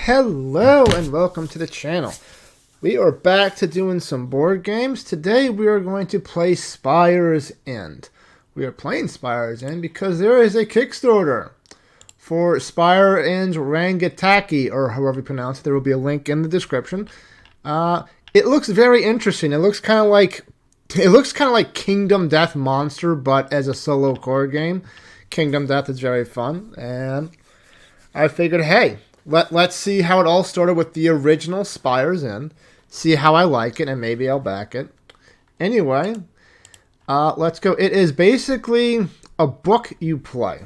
Hello and welcome to the channel. We are back to doing some board games. Today we are going to play Spire's End. We are playing Spire's End because there is a Kickstarter for Spire End's Rangataki, or however you pronounce it. There will be a link in the description. It looks very interesting. It looks kind of like Kingdom Death Monster, but as a solo card game. Kingdom Death is very fun, and I figured, hey, let's see how it all started with the original Spire's End. See how I like it, and maybe I'll back it. Anyway, let's go. It is basically a book you play.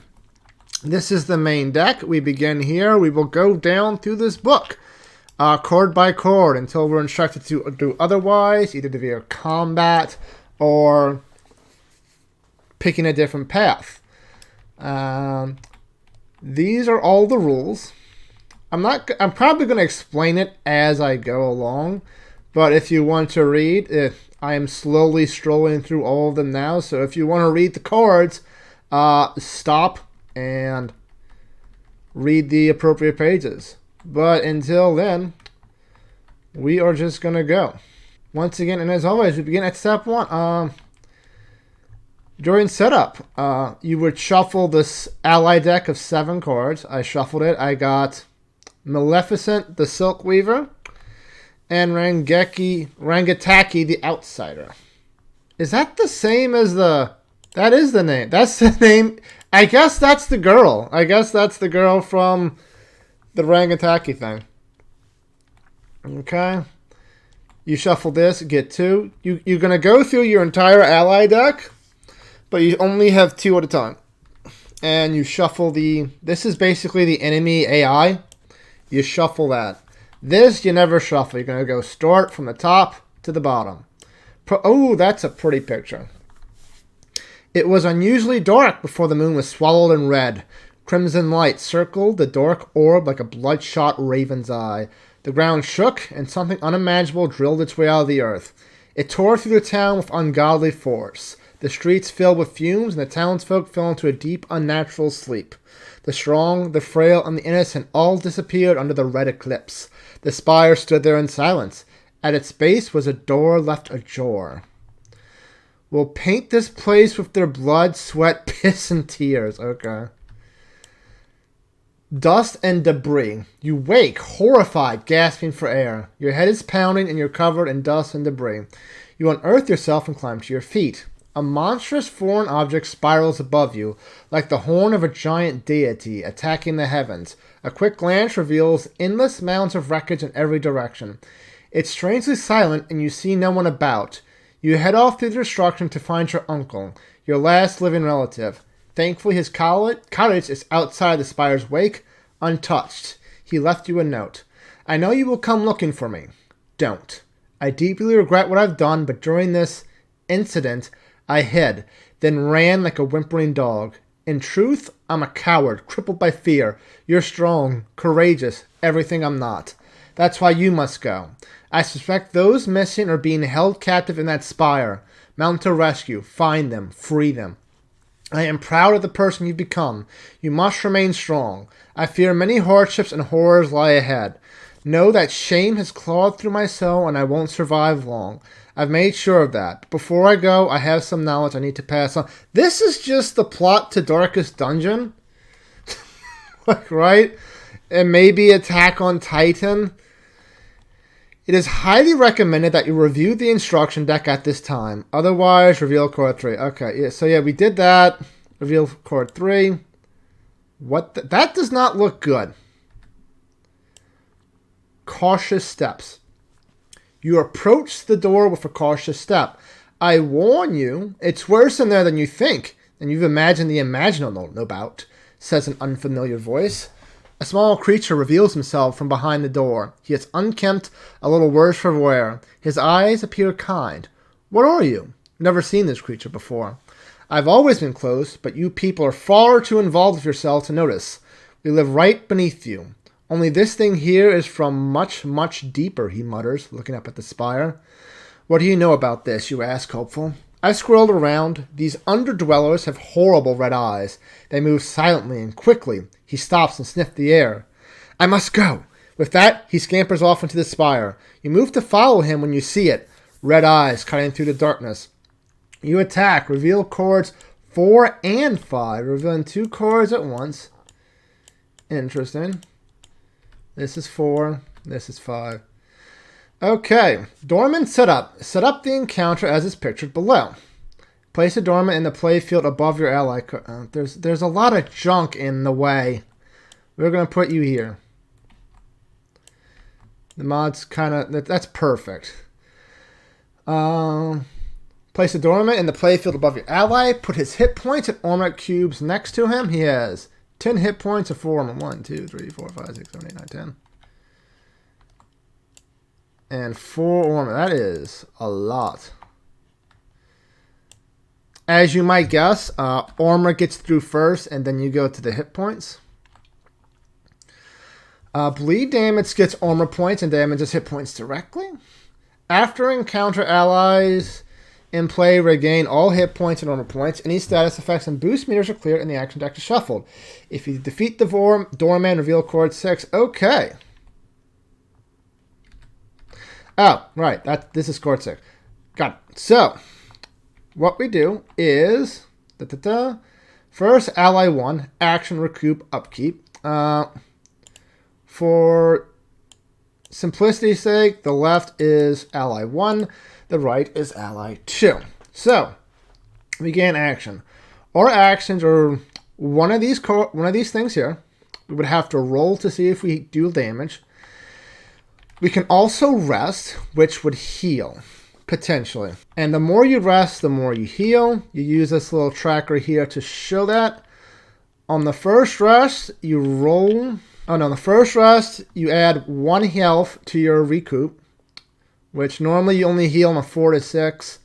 This is the main deck. We begin here. We will go down through this book, card by card, until we're instructed to do otherwise, either via combat or picking a different path. These are all the rules. I'm probably going to explain it as I go along, but if you want to read, I am slowly strolling through all of them now, so if you want to read the cards, stop and read the appropriate pages. But until then, we are just going to go. Once again, and as always, we begin at step 1. During setup, you would shuffle this ally deck of 7 cards. I shuffled it. I got Maleficent, the Silk Weaver, and Rangataki, the Outsider. Is that the same as the... That is the name. That's the name. I guess that's the girl. I guess that's the girl from the Rangataki thing. Okay. You shuffle this, get 2. You're going to go through your entire ally deck, but you only have 2 at a time. And you shuffle the... This is basically the enemy AI. You shuffle that. This you never shuffle. You're going to go start from the top to the bottom. Oh, that's a pretty picture. It was unusually dark before the moon was swallowed in red. Crimson light circled the dark orb like a bloodshot raven's eye. The ground shook, and something unimaginable drilled its way out of the earth. It tore through the town with ungodly force. The streets filled with fumes, and the townsfolk fell into a deep, unnatural sleep. The strong, the frail, and the innocent all disappeared under the red eclipse. The spire stood there in silence. At its base was a door left ajar. We'll paint this place with their blood, sweat, piss, and tears. Okay. Dust and debris. You wake, horrified, gasping for air. Your head is pounding, and you're covered in dust and debris. You unearth yourself and climb to your feet. A monstrous foreign object spirals above you, like the horn of a giant deity attacking the heavens. A quick glance reveals endless mounds of wreckage in every direction. It's strangely silent, and you see no one about. You head off through the destruction to find your uncle, your last living relative. Thankfully, his cottage is outside the spire's wake, untouched. He left you a note. I know you will come looking for me. Don't. I deeply regret what I've done, but during this incident, I hid, then ran like a whimpering dog. In truth, I'm a coward, crippled by fear. You're strong, courageous, everything I'm not. That's why you must go. I suspect those missing are being held captive in that spire. Mount to rescue, find them, free them. I am proud of the person you've become. You must remain strong. I fear many hardships and horrors lie ahead. Know that shame has clawed through my soul and I won't survive long. I've made sure of that. But before I go, I have some knowledge I need to pass on. This is just the plot to Darkest Dungeon. Like, right? And maybe Attack on Titan. It is highly recommended that you review the instruction deck at this time. Otherwise, reveal card 3. Okay, yeah, so yeah, we did that. Reveal card 3. That does not look good. Cautious steps. You approach the door with a cautious step. I warn you, it's worse in there than you think, and you've imagined the imaginable, no doubt, says an unfamiliar voice. A small creature reveals himself from behind the door. He is unkempt, a little worse for wear. His eyes appear kind. What are you? Never seen this creature before. I've always been close, but you people are far too involved with yourselves to notice. We live right beneath you. Only this thing here is from much, much deeper, he mutters, looking up at the spire. What do you know about this, you ask, hopeful. I scrolled around. These underdwellers have horrible red eyes. They move silently and quickly. He stops and sniffs the air. I must go. With that, he scampers off into the spire. You move to follow him when you see it. Red eyes cutting through the darkness. You attack. Reveal chords 4 and 5. Revealing 2 chords at once. Interesting. This is 4. This is 5. Okay. Doorman setup. Set up the encounter as is pictured below. Place a Doorman in the playfield above your ally. There's a lot of junk in the way. We're going to put you here. The mod's kind of... That's perfect. Place a Doorman in the playfield above your ally. Put his hit points and armor cubes next to him. He has 10 hit points of 4 armor. 1, 2, 3, 4, 5, 6, 7, 8, 9, 10. And 4 armor. That is a lot. As you might guess, armor gets through first, and then you go to the hit points. Bleed damage gets armor points and damages hit points directly. After encounter, allies in play regain all hit points and armor points. Any status effects and boost meters are cleared and the action deck is shuffled. If you defeat the Doorman, reveal chord 6. Okay. Oh, right. This is chord 6. Got it. So, what we do is... First, ally 1. Action, recoup, upkeep. For simplicity's sake, the left is ally 1. The right is ally 2. So, begin action. Our actions are one of these things here. We would have to roll to see if we do damage. We can also rest, which would heal, potentially. And the more you rest, the more you heal. You use this little tracker here to show that. On the first rest, you roll... Oh no, the first rest, you add 1 health to your recoup, which normally you only heal on a 4 to 6.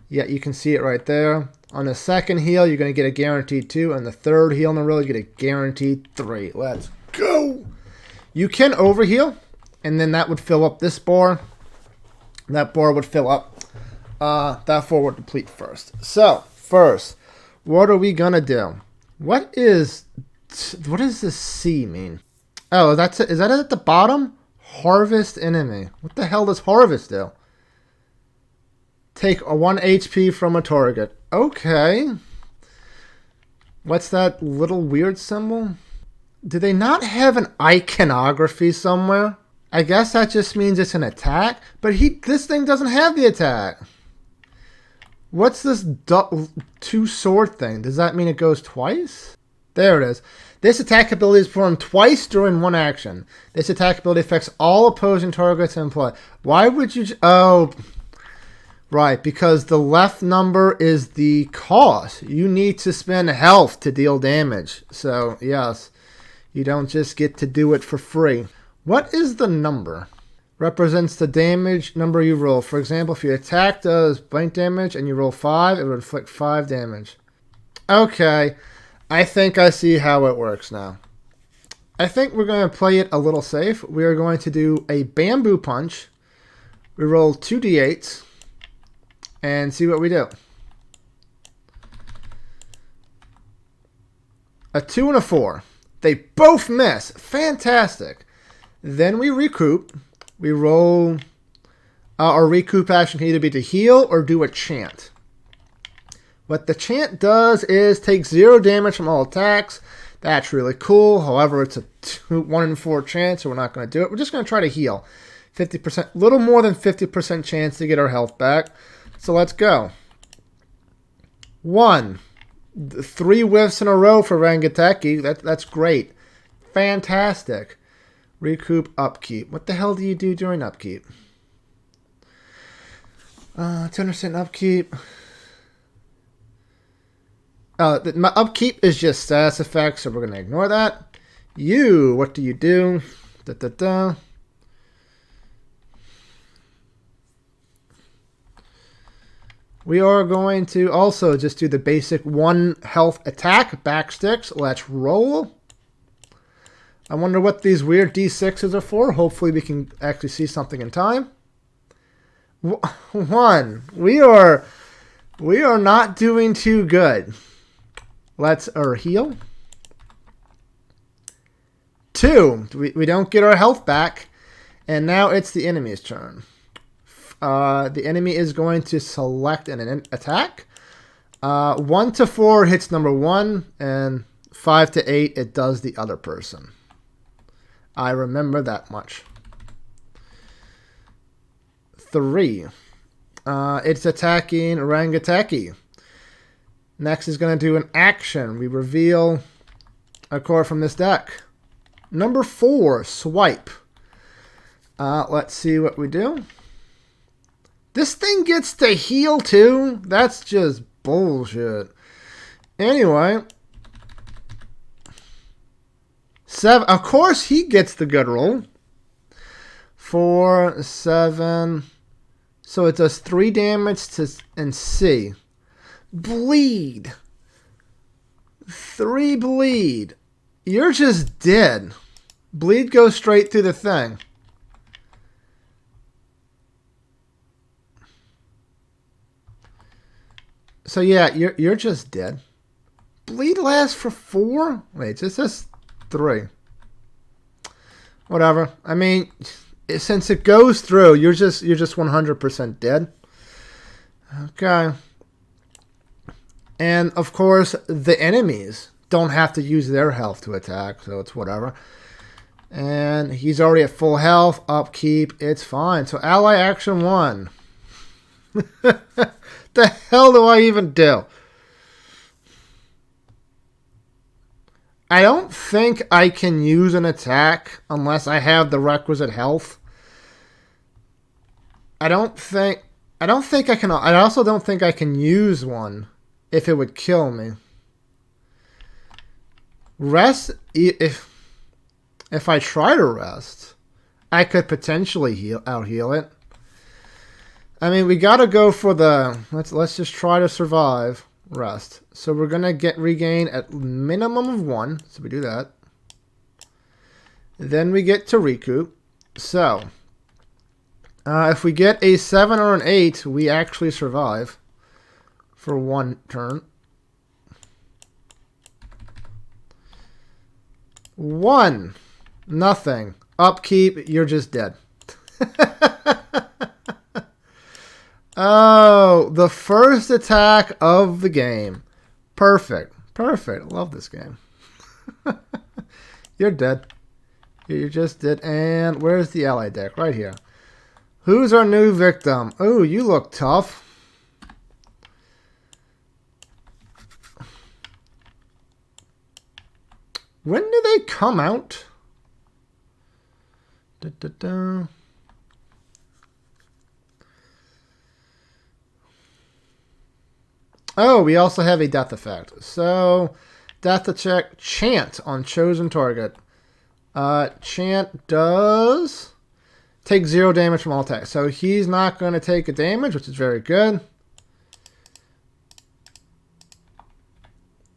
Yet you can see it right there. On the second heal, you're going to get a guaranteed 2. And the third heal in a row, you get a guaranteed 3. Let's go! You can overheal, and then that would fill up this bar. That bar would fill up. That 4 would deplete first. So, first, what are we going to do? What does this C mean? Oh, is that it at the bottom? Harvest enemy. What the hell does harvest do? Take a 1 HP from a target. Okay. What's that little weird symbol? Do they not have an iconography somewhere? I guess that just means it's an attack. But this thing doesn't have the attack. What's this 2 sword thing? Does that mean it goes twice? There it is. This attack ability is performed twice during 1 action. This attack ability affects all opposing targets in play. Why would you... Oh, right. Because the left number is the cost. You need to spend health to deal damage. So, yes. You don't just get to do it for free. What is the number? Represents the damage number you roll. For example, if your attack does blank damage and you roll 5, it would inflict 5 damage. Okay. I think I see how it works now. I think we're going to play it a little safe. We are going to do a bamboo punch. We roll 2 d8s and see what we do. A 2 and a 4. They both miss. Fantastic. Then we recoup. We roll... our recoup action can either be to heal or do a chant. What the chant does is take 0 damage from all attacks. That's really cool. However, it's a 1 in 4 chance, so we're not going to do it. We're just going to try to heal. 50%, little more than 50% chance to get our health back. So let's go. 1. 3 whiffs in a row for Rangateki. That's great. Fantastic. Recoup, upkeep. What the hell do you do during upkeep? 10% upkeep. My upkeep is just status effects, so we're going to ignore that. What do you do? We are going to also just do the basic 1 health attack, backsticks. Let's roll. I wonder what these weird D6s are for. Hopefully we can actually see something in time. 1. We are not doing too good. Let's heal. 2. We don't get our health back. And now it's the enemy's turn. The enemy is going to select an attack. 1 to 4 hits number 1, and 5 to 8 it does the other person. I remember that much. 3. It's attacking Rangateki. Next is going to do an action. We reveal a card from this deck. Number 4, Swipe. Let's see what we do. This thing gets to heal too? That's just bullshit. Anyway. 7. Of course he gets the good roll. 4, 7. So it does 3 damage to and C. Bleed. 3 bleed. You're just dead. Bleed goes straight through the thing. So yeah, you're just dead. Bleed lasts for 4? Wait, it says 3. Whatever. I mean, since it goes through, you're just 100% dead. Okay. And of course, the enemies don't have to use their health to attack, so it's whatever. And he's already at full health, upkeep, it's fine. So ally action 1. The hell do I even do? I don't think I can use an attack unless I have the requisite health. I don't think I can. I also don't think I can use one if it would kill me. Rest, if I try to rest, I could potentially out heal it. I mean, we gotta go for the let's just try to survive. Rest. So we're gonna regain at minimum of 1. So we do that. Then we get to recoup. So if we get a 7 or an 8, we actually survive for 1 turn. 1. Nothing. Upkeep. You're just dead. Oh, the first attack of the game. Perfect. Perfect. Love this game. You're dead. You're just dead. And where's the ally deck? Right here. Who's our new victim? Oh, you look tough. When do they come out? Da, da, da. Oh, we also have a death effect. So, death check, chant on chosen target. Chant does take 0 damage from all attacks. So he's not going to take a damage, which is very good.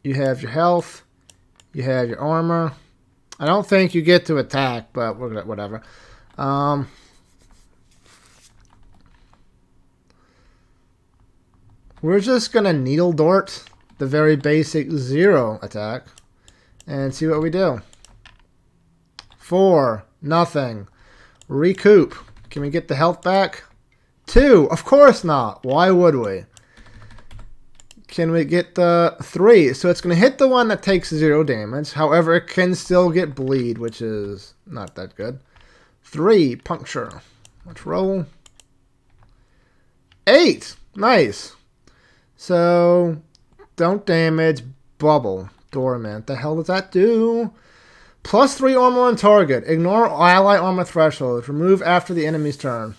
You have your health. You have your armor. I don't think you get to attack, but whatever. We're just going to Needle Dart the very basic 0 attack and see what we do. 4, nothing. Recoup. Can we get the health back? 2, of course not. Why would we? Can we get the 3? So it's going to hit the one that takes 0 damage. However, it can still get bleed, which is not that good. 3, puncture. Let's roll. 8, nice. So, don't damage, bubble, Doorman. The hell does that do? Plus 3 armor on target. Ignore ally armor threshold. Remove after the enemy's turn.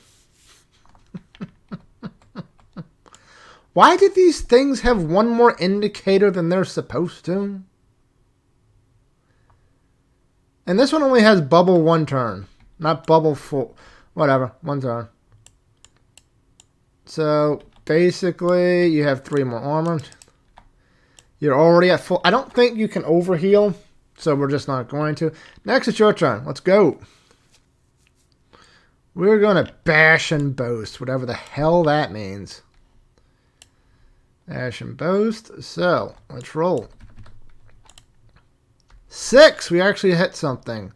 Why did these things have one more indicator than they're supposed to? And this one only has bubble 1 turn. Not bubble 4. Whatever, 1 turn. So, basically, you have 3 more armor. You're already at full. I don't think you can overheal, so we're just not going to. Next, it's your turn. Let's go. We're going to bash and boast, whatever the hell that means. Bash and boast. So, let's roll. 6. We actually hit something.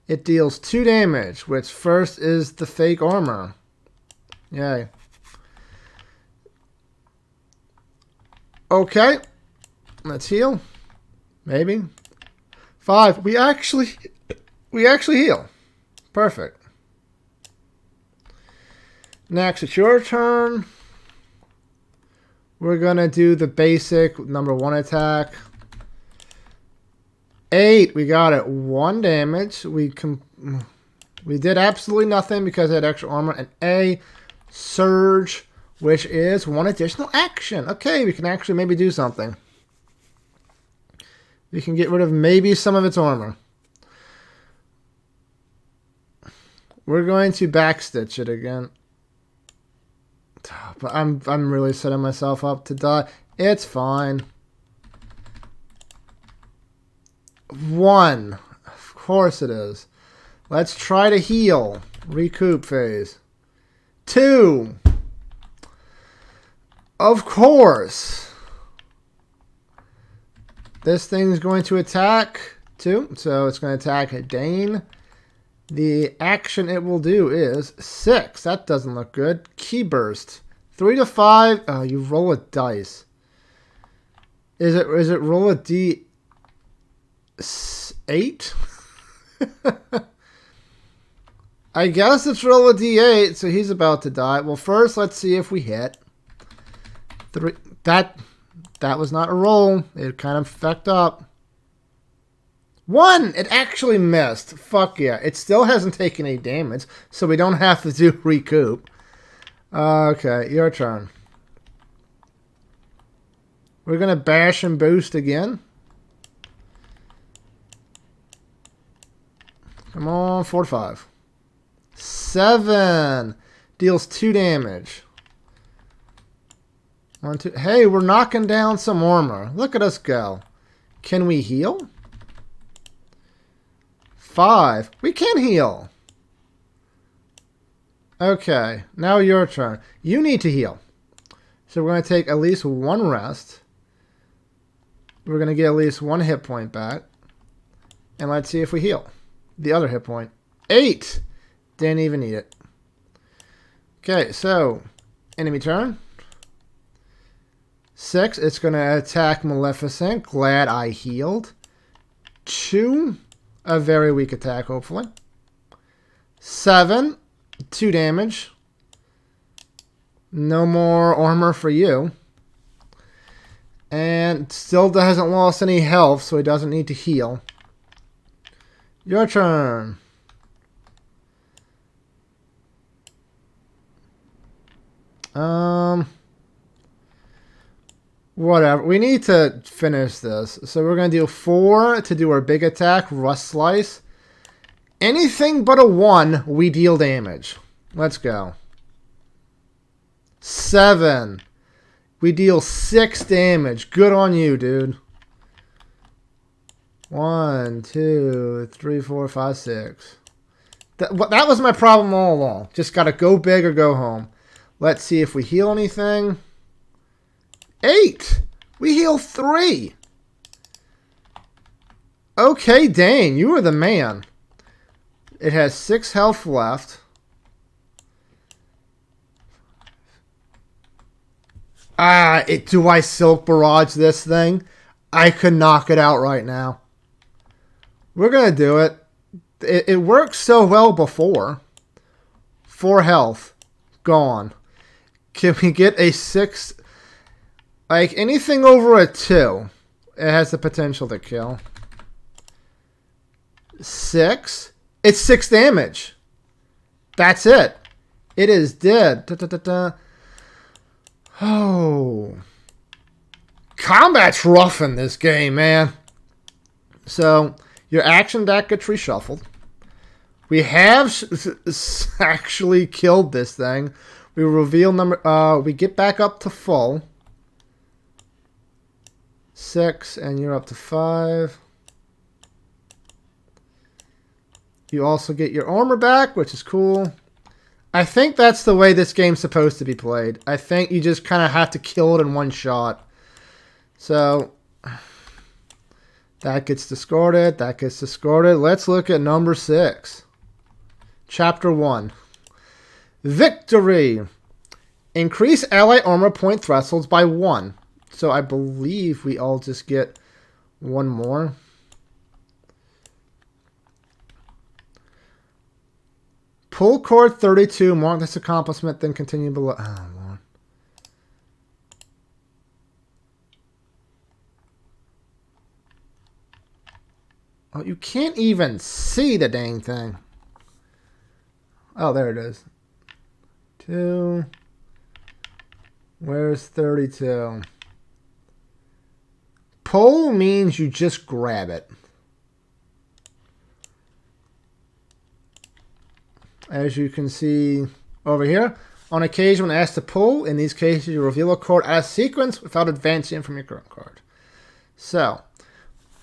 It deals 2 damage, which first is the fake armor. Yay. Okay. Let's heal. Maybe. 5. We actually heal. Perfect. Next, it's your turn. We're going to do the basic number 1 attack. 8. We got it. 1 damage. We did absolutely nothing because it had extra armor. And A, surge, which is 1 additional action. Okay, we can actually maybe do something. We can get rid of maybe some of its armor. We're going to backstitch it again. But I'm really setting myself up to die. It's fine. 1. Of course it is. Let's try to heal. Recoup phase. 2. Of course. This thing's going to attack 2. So it's going to attack Dane. The action it will do is 6. That doesn't look good. Key burst. 3 to 5. Oh, you roll a dice. Is it roll a D8? I guess it's roll a D8, so he's about to die. Well, first let's see if we hit. 3. That was not a roll. It kind of fucked up. 1! It actually missed. Fuck yeah. It still hasn't taken any damage, so we don't have to do recoup. Okay, your turn. We're going to bash and boost again. Come on, 4 to 5. 7! Deals 2 damage. 1, 2. Hey, we're knocking down some armor. Look at us go. Can we heal? 5. We can heal. Okay, now your turn. You need to heal. So we're going to take at least 1 rest. We're going to get at least 1 hit point back. And let's see if we heal. The other hit point. 8! Didn't even need it. Okay, so enemy turn. 6, it's going to attack Maleficent. Glad I healed. 2. A very weak attack, hopefully. 7. 2 damage. No more armor for you. And still hasn't lost any health, so he doesn't need to heal. Your turn. Whatever. We need to finish this. So we're going to do 4 to do our big attack, Rust Slice. Anything but a 1, we deal damage. Let's go. 7. We deal 6 damage. Good on you, dude. 1, 2, 3, 4, 5, 6. That was my problem all along. Just got to go big or go home. Let's see if we heal anything. 8. We heal 3. Okay, Dane, you are the man. It has 6 health left. Do I Silk Barrage this thing? I could knock it out right now. We're going to do it. It worked so well before. 4 health. Gone. Can we get a 6? Like, anything over a 2, it has the potential to kill. 6? It's 6 damage. That's it. It is dead. Oh. Combat's rough in this game, man. So, your action deck gets reshuffled. We have actually killed this thing. We reveal number... we get back up to full. 6, and you're up to 5. You also get your armor back, which is cool. I think that's the way this game's supposed to be played. I think you just kind of have to kill it in one shot. So, That gets discarded. That gets discarded. Let's look at number 6. Chapter 1. Victory. Increase ally armor point thresholds by 1. So I believe we all just get one more. Pull cord 32. Mark this accomplishment, then continue below. Oh, Lord. Oh, you can't even see the dang thing. Oh, there it is. 2. Where's 32? Pull means you just grab it. As you can see over here, on occasion when asked to pull, in these cases you reveal a card as sequence without advancing from your current card. So,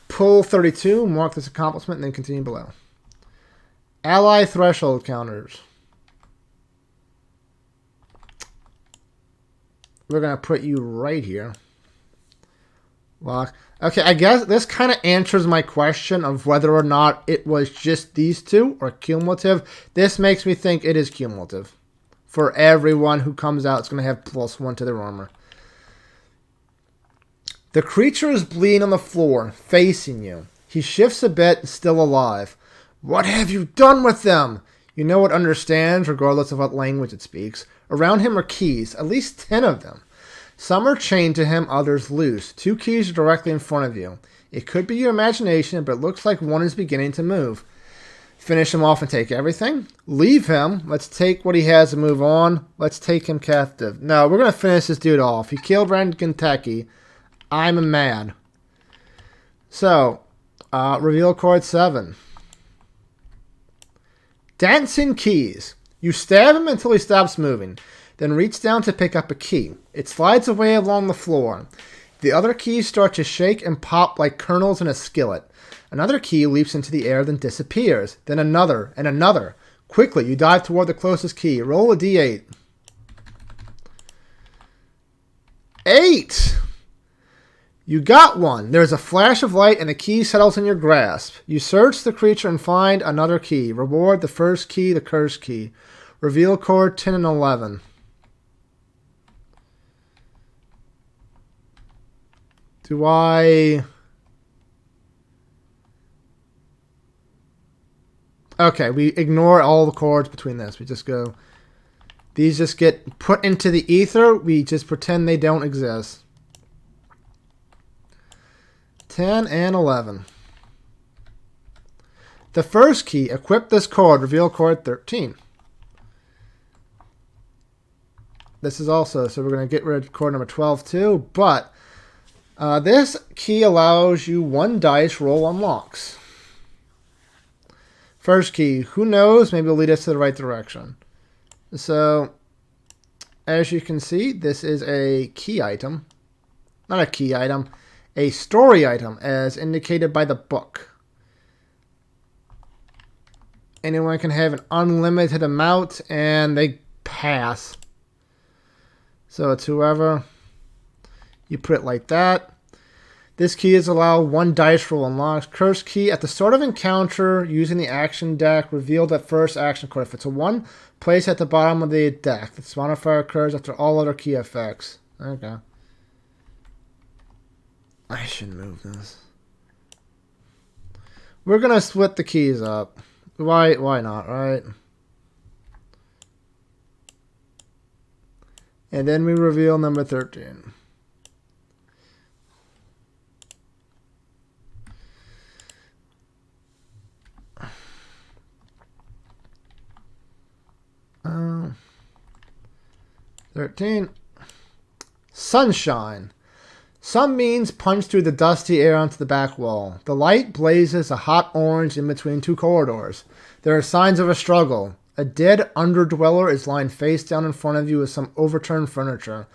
pull 32, mark this accomplishment, and then continue below. Ally threshold counters. We're going to put you right here. Lock. Okay, I guess this kind of answers my question of whether or not it was just these two or cumulative. This makes me think it is cumulative. For everyone who comes out, it's going to have +1 to their armor. The creature is bleeding on the floor, facing you. He shifts a bit, still alive. What have you done with them? You know it understands, regardless of what language it speaks. Around him are keys, at least 10 of them. Some are chained to him, others loose. 2 keys are directly in front of you. It could be your imagination, but it looks like one is beginning to move. Finish him off and take everything. Leave him. Let's take what he has and move on. Let's take him captive. No, we're going to finish this dude off. He killed Rand Kentucky. I'm mad. So, reveal card 7. Dancing keys. You stab him until he stops moving. Then reach down to pick up a key. It slides away along the floor. The other keys start to shake and pop like kernels in a skillet. Another key leaps into the air, then disappears. Then another, and another. Quickly, you dive toward the closest key. Roll a d8. 8! You got one. There's a flash of light and the key settles in your grasp. You search the creature and find another key. Reward the first key, the curse key. Reveal card 10 and 11. Do I... Okay, we ignore all the cards between this. We just go... These just get put into the ether. We just pretend they don't exist. 10 and 11. The first key, equip this card. Reveal card 13. This is also... So we're going to get rid of card number 12 too. But... this key allows you 1 dice roll unlocks. First key, who knows? Maybe it'll lead us to the right direction. So, as you can see, this is a key item. Not a key item, a story item, as indicated by the book. Anyone can have an unlimited amount, and they pass. So it's whoever. You put it like that. This key is allow 1 dice roll unlocks. Curse key. At the start of encounter, using the action deck, reveal that first action card. If it's a 1, place at the bottom of the deck. This modifier occurs after all other key effects. Okay. I should move this. We're going to split the keys up. Why not, right? And then we reveal number 13. Uh, 13. Sunshine. Sun means punch through the dusty air onto the back wall. The light blazes a hot orange in between 2 corridors. There are signs of a struggle. A dead underdweller is lying face down in front of you with some overturned furniture.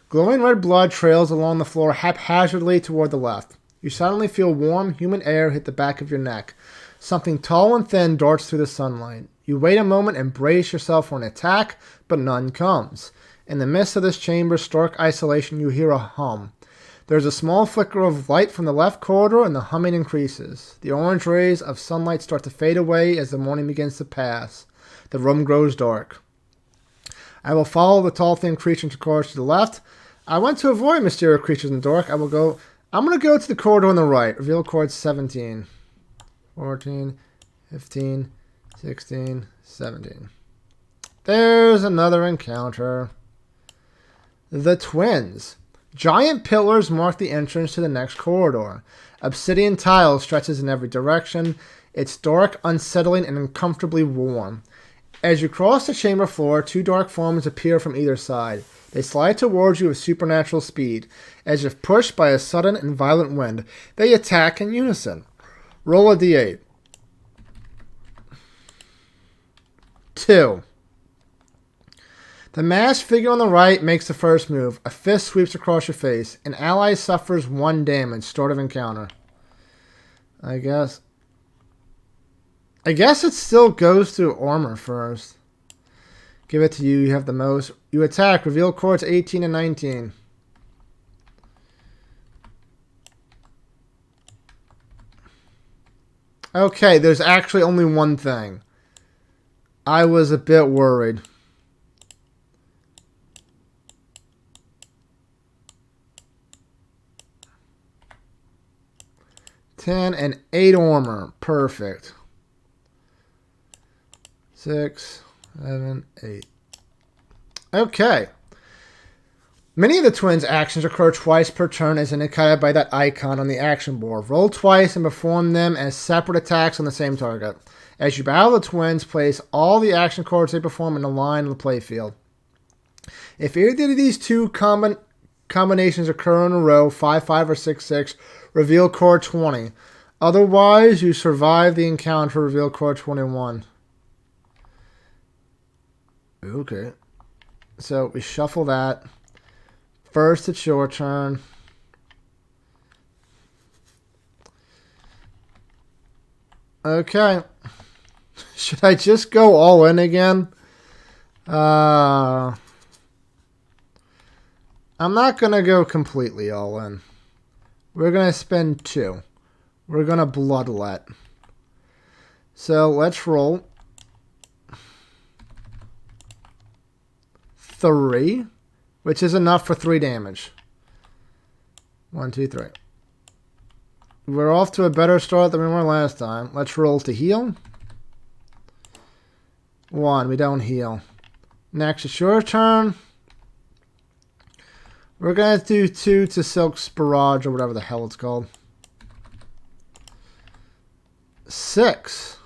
Glowing red blood trails along the floor haphazardly toward the left. You suddenly feel warm, human air hit the back of your neck. Something tall and thin darts through the sunlight. You wait a moment and brace yourself for an attack, but none comes. In the midst of this chamber's stark isolation, you hear a hum. There's a small flicker of light from the left corridor, and the humming increases. The orange rays of sunlight start to fade away as the morning begins to pass. The room grows dark. I will follow the tall, thin creature into corridors to the left. I want to avoid mysterious creatures in the dark. I'm going to go to the corridor on the right. Reveal cords 17, 14, 15, 16, 17. There's another encounter. The twins. Giant pillars mark the entrance to the next corridor. Obsidian tile stretches in every direction. It's dark, unsettling, and uncomfortably warm. As you cross the chamber floor, two dark forms appear from either side. They slide towards you with supernatural speed. As if pushed by a sudden and violent wind, they attack in unison. Roll a d8. 2. The masked figure on the right makes the first move. A fist sweeps across your face. An ally suffers 1 damage. Start of encounter. I guess it still goes through armor first. Give it to you. You have the most. You attack. Reveal cords 18 and 19. Okay, there's actually only one thing. I was a bit worried. 10 and 8 armor. Perfect. 6, 7, 8. Okay. Many of the twins' actions occur twice per turn as indicated by that icon on the action board. Roll twice and perform them as separate attacks on the same target. As you battle the twins, place all the action cards they perform in a line on the playfield. If either of these two combinations occur in a row, 5-5 or 6-6, reveal cord 20. Otherwise, you survive the encounter, reveal cord 21. Okay. So we shuffle that. First, it's your turn. Okay. Should I just go all in again? I'm not going to go completely all in. We're going to spend 2. We're going to bloodlet. So let's roll. 3, which is enough for 3 damage. 1, 2, 3. We're off to a better start than we were last time. Let's roll to heal. 1, we don't heal. Next, it's your turn. We're going to do 2 to Silk's Barrage or whatever the hell it's called. 6.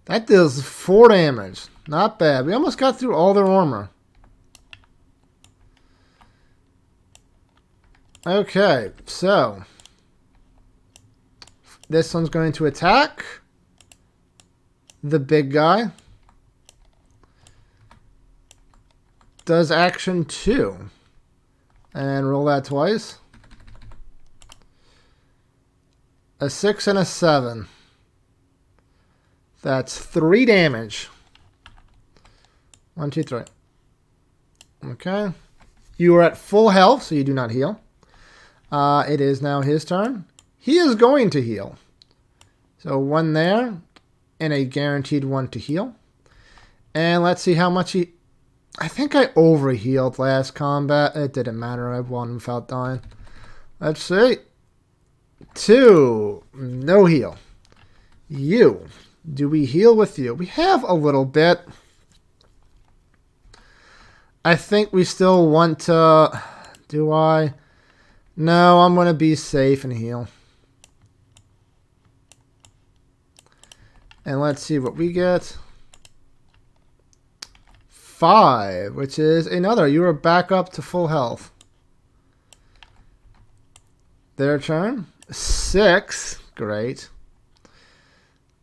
That deals 4 damage. Not bad. We almost got through all their armor. Okay, so this one's going to attack the big guy. Does action 2. And roll that twice. A 6 and a 7. That's 3 damage. 1, 2, 3. Okay. You are at full health, so you do not heal. It is now his turn. He is going to heal. So 1 there, and a guaranteed 1 to heal. And let's see how much he... I think I over-healed last combat. It didn't matter. I won without dying. Let's see. 2. No heal. You. Do we heal with you? We have a little bit. I think we still want to... Do I? No, I'm going to be safe and heal. And let's see what we get. 5, which is another. You are back up to full health. Their turn. 6. Great.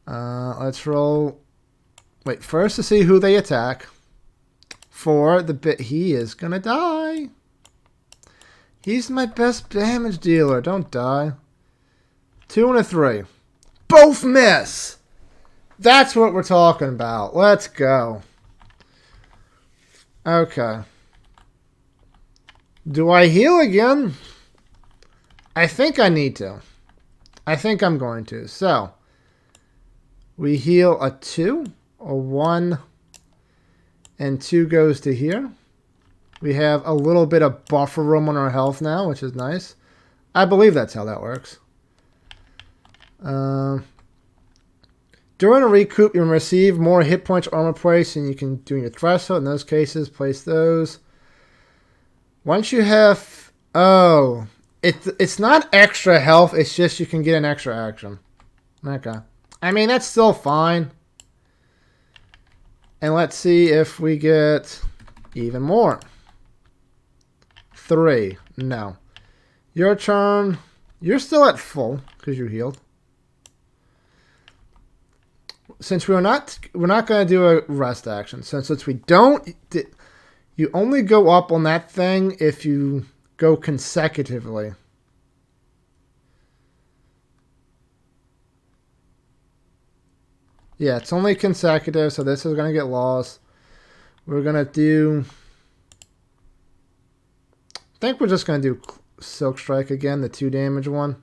Let's roll. Wait, first to see who they attack. 4. The bit. He is going to die. He's my best damage dealer. Don't die. 2 and a 3. Both miss. That's what we're talking about. Let's go. Okay. Do I heal again? I think I need to. I think I'm going to. So, we heal a 2, a 1, and 2 goes to here. We have a little bit of buffer room on our health now, which is nice. I believe that's how that works. During a recoup, you receive more hit points or armor points, and you can do your threshold. In those cases, place those. Once you have... Oh, it's not extra health. It's just you can get an extra action. Okay. I mean, that's still fine. And let's see if we get even more. 3. No. Your turn. You're still at full because you healed. Since we're not going to do a rest action. Since we don't, you only go up on that thing if you go consecutively. Yeah, it's only consecutive, so this is going to get lost. We're going to do... I think we're just going to do Silk Strike again, the 2 damage one.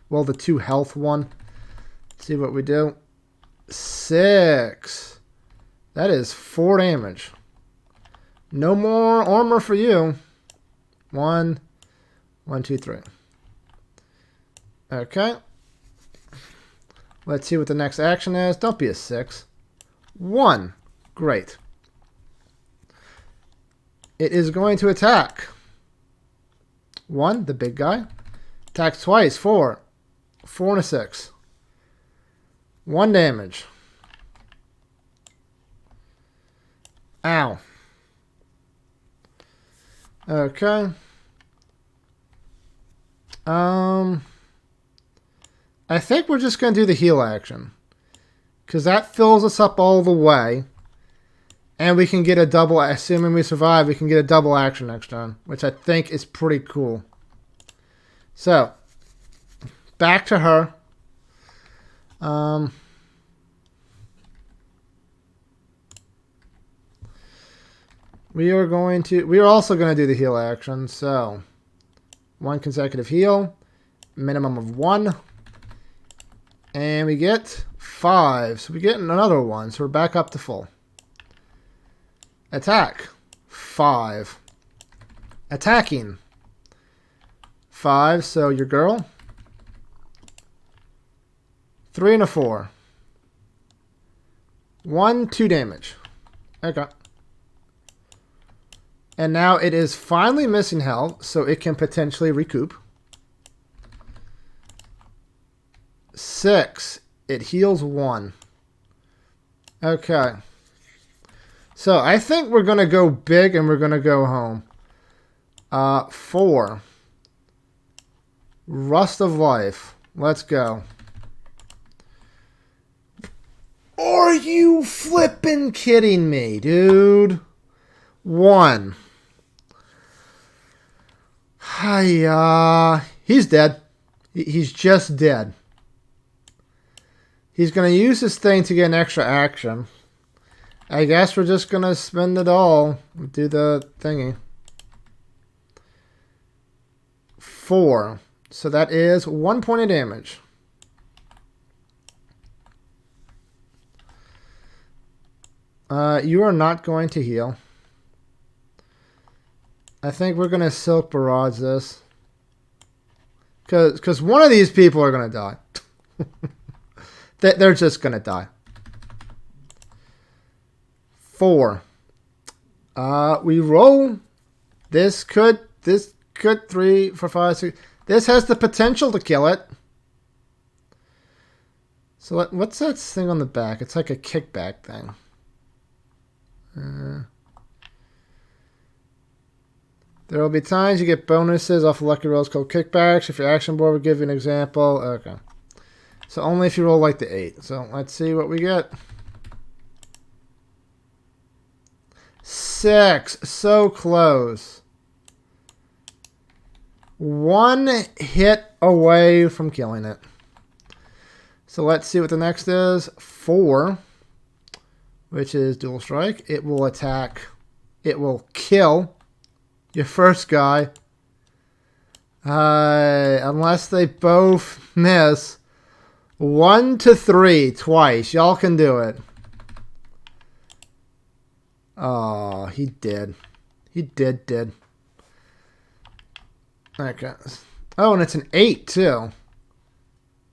Well, the 2 health one. Let's see what we do. 6. That is 4 damage. No more armor for you. 1, 1, 2, 3. Okay. Let's see what the next action is. Don't be a 6. 1. Great. It is going to attack. 1, the big guy. Attacks twice. 4. 4 and a 6. 1 damage. Ow. Okay. I think we're just going to do the heal action. Because that fills us up all the way. And we can get a double, assuming we survive, we can get a double action next turn. Which I think is pretty cool. So, back to her. We are also going to do the heal action. So, 1 consecutive heal. Minimum of 1. And we get 5. So we get another 1. So we're back up to full. Attack. 5. Attacking. 5. So your girl. 3 and a 4. 1, 2 damage. Okay. And now it is finally missing health, so it can potentially recoup. 6. It heals 1. Okay. So I think we're going to go big and we're going to go home. 4. Rust of Life. Let's go. Are you flippin' kidding me, dude? 1. Hiya. He's dead. He's just dead. He's going to use this thing to get an extra action. I guess we're just going to spend it all. Do the thingy. 4. So that is 1 point of damage. You are not going to heal. I think we're going to Silk Barrage this. Because one of these people are going to die. They're just going to die. 4. We roll. This could 3, 4, 5, 6. This has the potential to kill it. So what's that thing on the back? It's like a kickback thing. There will be times you get bonuses off of lucky rolls called kickbacks. If your action board would give you an example. Okay. So only if you roll like the 8. So let's see what we get. 6. So close. 1 hit away from killing it. So let's see what the next is. 4. Which is Dual Strike. It will attack. It will kill your first guy. Unless they both miss. 1 to 3 twice. Y'all can do it. Oh, he did. He did. Okay. Oh, and it's an 8 too.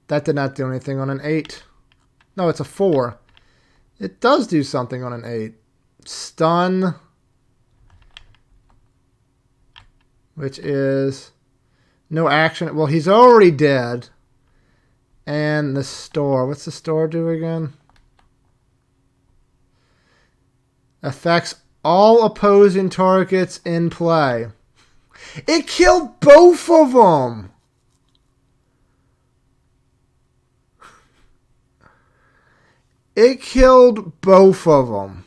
That did not do anything on an 8. No, it's a 4. It does do something on an 8. Stun. Which is no action. Well, he's already dead. And the store. What's the store do again? Affects all opposing targets in play. It killed both of them. It killed both of them.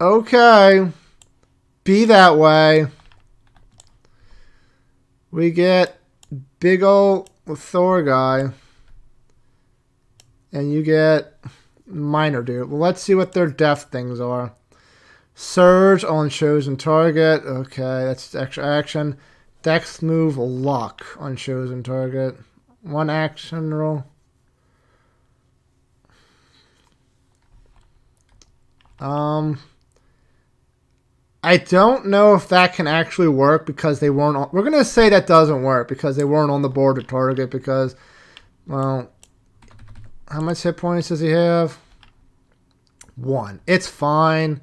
Okay. Be that way. We get big old Thor guy. And you get minor dude. Well, let's see what their death things are. Surge on chosen target. Okay, that's extra action. Dex move lock on chosen target. 1 action roll. I don't know if that can actually work because they weren't on... We're going to say that doesn't work because they weren't on the board to target because, well, how much hit points does he have? 1. It's fine.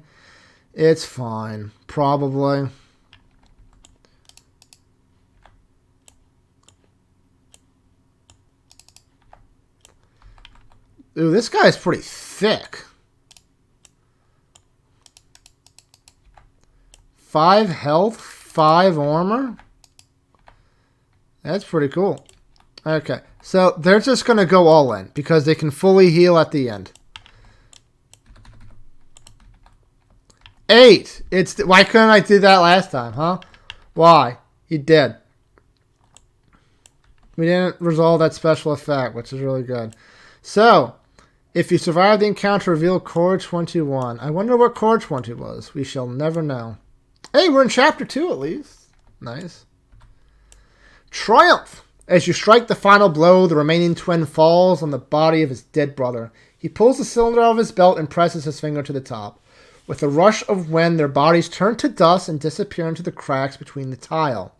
It's fine. Probably. Ooh, this guy's pretty thick. 5 health, 5 armor. That's pretty cool. Okay, so they're just going to go all in because they can fully heal at the end. 8. Why couldn't I do that last time, huh? Why? He did. We didn't resolve that special effect, which is really good. So, if you survive the encounter, reveal core 21. I wonder what core 20 was. We shall never know. Hey, we're in chapter 2 at least. Nice. Triumph! As you strike the final blow, the remaining twin falls on the body of his dead brother. He pulls the cylinder out of his belt and presses his finger to the top. With a rush of wind, their bodies turn to dust and disappear into the cracks between the tile.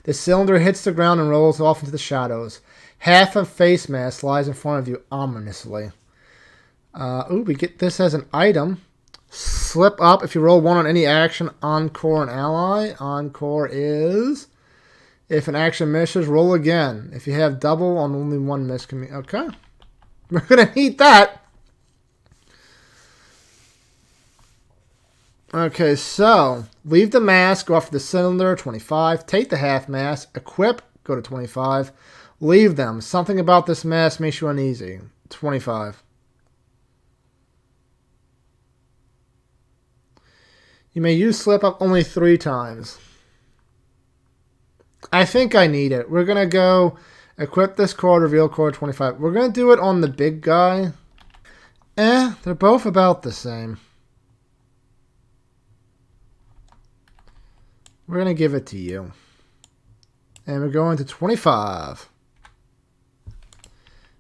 The cylinder hits the ground and rolls off into the shadows. Half a face mask lies in front of you ominously. We get this as an item. Slip up if you roll 1 on any action. Encore an ally. Encore is... If an action misses, roll again. If you have double on only 1 miss, can be... Okay. We're going to need that. Okay, so... Leave the mask, go after the cylinder, 25. Take the half mask. Equip, go to 25. Leave them. Something about this mask makes you uneasy. 25. You may use slip up only 3 times. I think I need it. We're going to go equip this cord, reveal cord 25. We're going to do it on the big guy. They're both about the same. We're going to give it to you. And we're going to 25.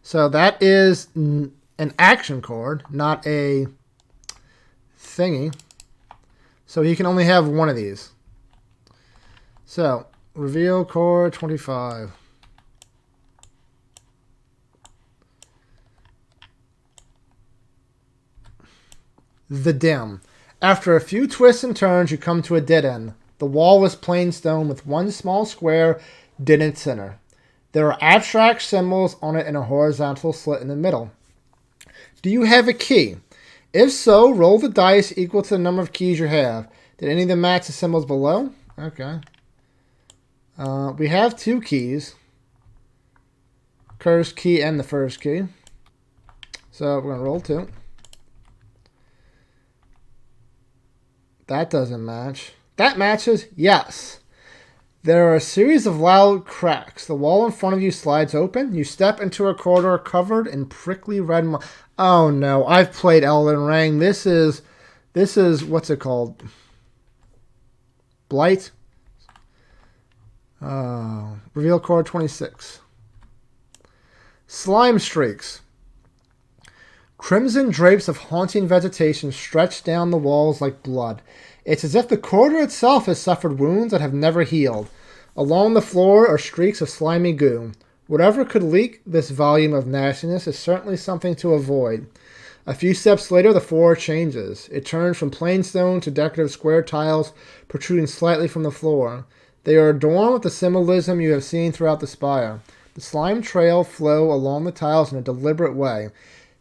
So that is an action cord, not a thingy. So he can only have 1 of these. So, reveal core 25. The dim. After a few twists and turns, you come to a dead end. The wall was plain stone with 1 small square dead in its center. There are abstract symbols on it and a horizontal slit in the middle. Do you have a key? If so, roll the dice equal to the number of keys you have. Did any of them match the symbols below? Okay. We have 2 keys. Cursed key and the first key. So we're going to roll 2. That doesn't match. That matches? Yes. There are a series of loud cracks. The wall in front of you slides open. You step into a corridor covered in prickly red... Oh no, I've played Elden Ring. This is This is, what's it called? Blight. Reveal card 26. Slime streaks. Crimson drapes of haunting vegetation stretch down the walls like blood. It's as if the corridor itself has suffered wounds that have never healed. Along the floor are streaks of slimy goo. Whatever could leak this volume of nastiness is certainly something to avoid. A few steps later, the floor changes. It turns from plain stone to decorative square tiles protruding slightly from the floor. They are adorned with the symbolism you have seen throughout the spire. The slime trail flow along the tiles in a deliberate way.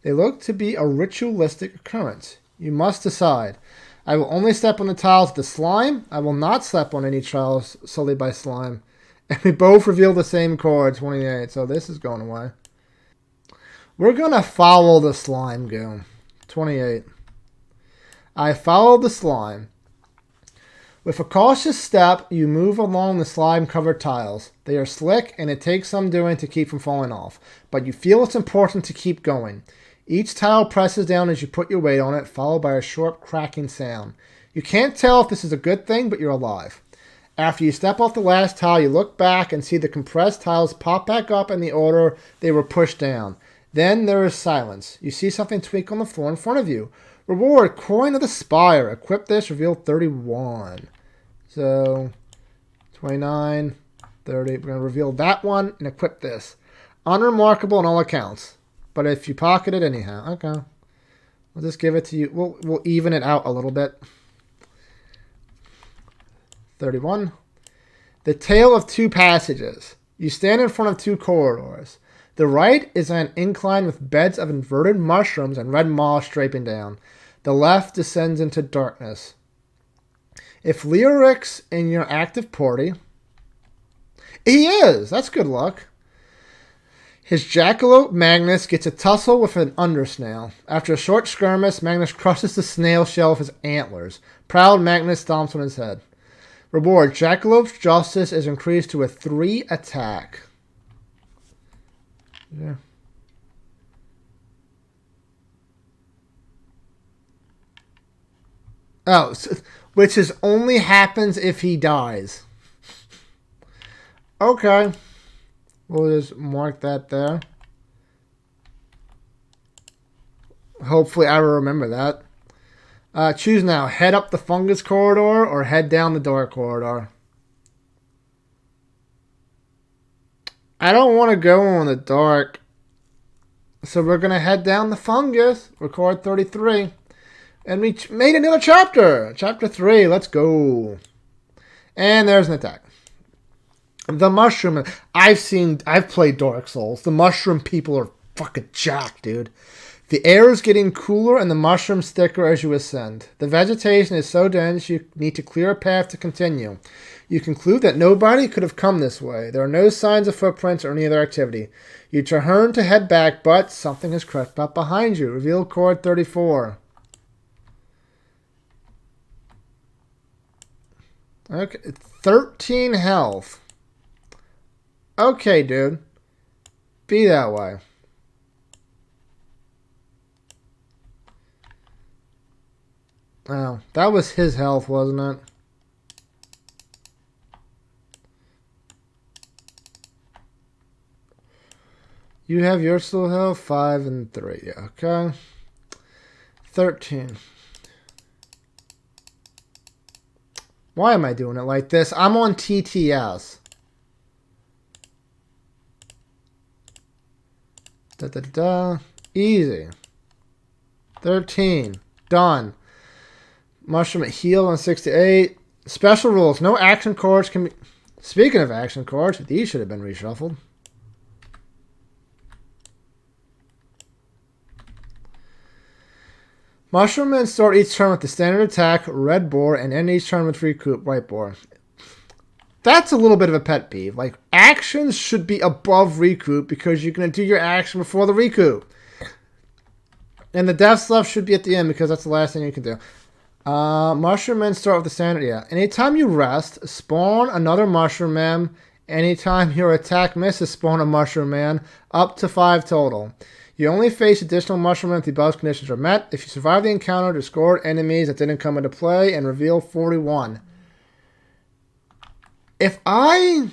They look to be a ritualistic occurrence. You must decide. I will only step on the tiles with the slime. I will not step on any tiles sullied by slime. And we both reveal the same card, 28. So this is going away. We're going to follow the slime goo. 28. I follow the slime. With a cautious step, you move along the slime-covered tiles. They are slick, and it takes some doing to keep from falling off. But you feel it's important to keep going. Each tile presses down as you put your weight on it, followed by a sharp cracking sound. You can't tell if this is a good thing, but you're alive. After you step off the last tile, you look back and see the compressed tiles pop back up in the order they were pushed down. Then there is silence. You see something tweak on the floor in front of you. Reward, Coin of the Spire. Equip this, reveal 31. So, 29, 30. We're going to reveal that one and equip this. Unremarkable on all accounts. But if you pocket it anyhow, okay. We'll just give it to you. We'll even it out a little bit. 31. The Tale of Two Passages. You stand in front of two corridors. The right is an incline with beds of inverted mushrooms and red moss draping down. The left descends into darkness. If Leoric's in your active party... He is! That's good luck. His jackalope Magnus gets a tussle with an undersnail. After a short skirmish, Magnus crushes the snail shell with his antlers. Proud Magnus stomps on his head. Reward, Jackalope's justice is increased to a 3 attack. Yeah. Oh, so, which is only happens if he dies. Okay. We'll just mark that there. Hopefully I will remember that. Choose now. Head up the fungus corridor or head down the dark corridor. I don't want to go on the dark. So we're going to head down the fungus. Record 33. And we made another chapter. Chapter 3. Let's go. And there's an attack. The mushroom. I've played Dark Souls. The mushroom people are fucking jacked, dude. The air is getting cooler and the mushrooms thicker as you ascend. The vegetation is so dense you need to clear a path to continue. You conclude that nobody could have come this way. There are no signs of footprints or any other activity. You turn to head back, but something has crept up behind you. Reveal card 34. Okay, 13 health. Okay, dude. Be that way. Oh, that was his health, wasn't it? You have your still health, 5 and 3. Yeah, okay. 13. Why am I doing it like this? I'm on TTS. Easy. 13. Done. Mushroom at heal on 68. Special rules. No action cards can be... Speaking of action cards, these should have been reshuffled. Mushroom men start each turn with the standard attack, red boar, and end each turn with recoup, white boar. That's a little bit of a pet peeve. Like, actions should be above recoup because you're going to do your action before the recoup. And the death stuff should be at the end because that's the last thing you can do. Mushroom men start with the standard, yeah. Anytime you rest, spawn another mushroom man. Anytime your attack misses, spawn a mushroom man. Up to 5 total. You only face additional mushroom if the above conditions are met. If you survive the encounter, discard enemies that didn't come into play and reveal 41. If I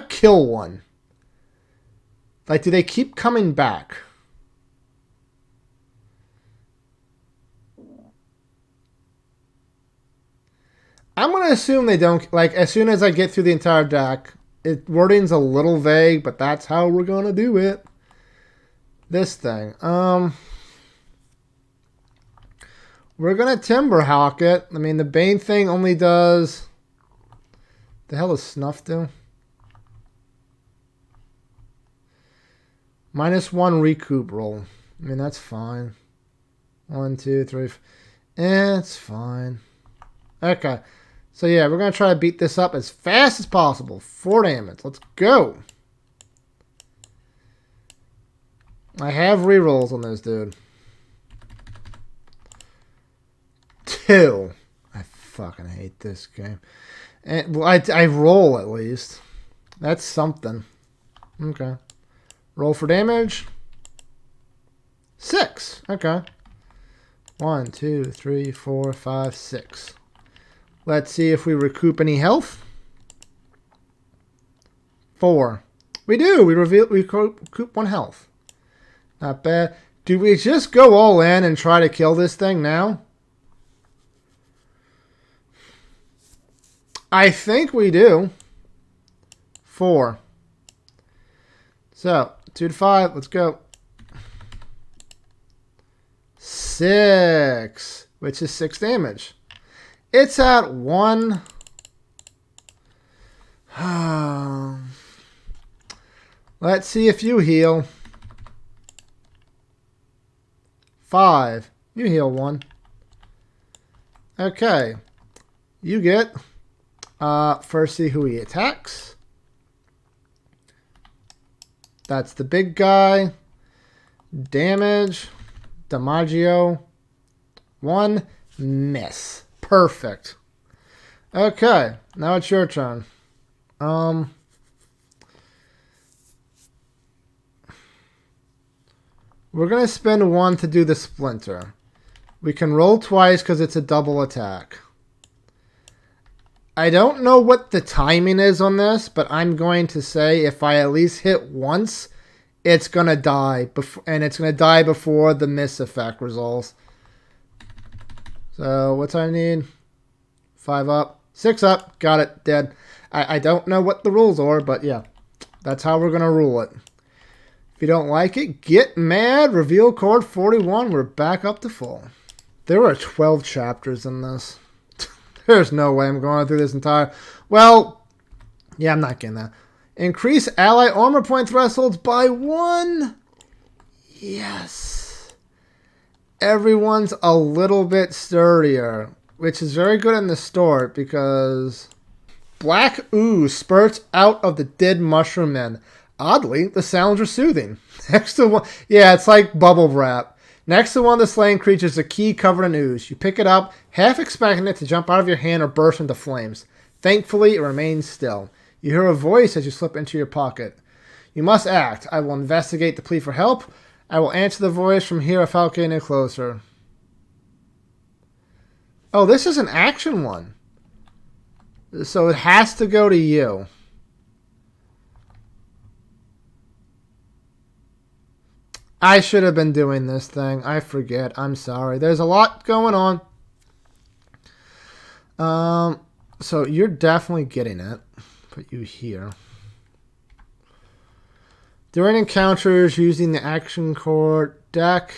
kill one, like, do they keep coming back? I'm going to assume they don't. Like, as soon as I get through the entire deck, wording's a little vague, but that's how we're going to do it. This thing. We're going to Timber Hawk it. I mean, the Bane thing only does... The hell does Snuff do? -1 recoup roll. I mean, that's fine. 1, 2, 3. It's fine. Okay. So, yeah, we're going to try to beat this up as fast as possible. 4 damage. Let's go. I have rerolls on this dude. 2. I fucking hate this game. And, well, I roll at least. That's something. Okay. Roll for damage. 6. Okay. 1, 2, 3, 4, 5, 6. Let's see if we recoup any health. 4. We do. We recoup 1 health. Not bad. Do we just go all in and try to kill this thing now? I think we do. 4. So, 2 to 5. Let's go. 6. Which is 6 damage. It's at 1. Let's see if you heal. 5. You heal 1. Okay. You get... first see who he attacks. That's the big guy. Damage. Damaggio. 1. Miss. Perfect. Okay. Now it's your turn. We're going to spend 1 to do the splinter. We can roll twice because it's a double attack. I don't know what the timing is on this, but I'm going to say if I at least hit once, it's going to die. And it's going to die before the miss effect resolves. So, what's I need? 5 up. 6 up. Got it. Dead. I don't know what the rules are, but yeah. That's how we're going to rule it. If you don't like it, get mad. Reveal card 41. We're back up to full. There are 12 chapters in this. There's no way I'm going through this entire... Well, yeah, I'm not getting that. Increase ally armor point thresholds by 1. Yes. Everyone's a little bit sturdier, which is very good in the start because black ooze spurts out of the dead mushroom men. Oddly, the sounds are soothing. Next to one, yeah, it's like bubble wrap. Next to one of the slain creatures, a key covered in ooze. You pick it up, half expecting it to jump out of your hand or burst into flames. Thankfully, it remains still. You hear a voice as you slip into your pocket. You must act. I will investigate the plea for help. I will answer the voice from here without getting any closer. Oh, this is an action one. So it has to go to you. I should have been doing this thing. I forget. I'm sorry. There's a lot going on. So you're definitely getting it. Put you here. During encounters using the action card deck,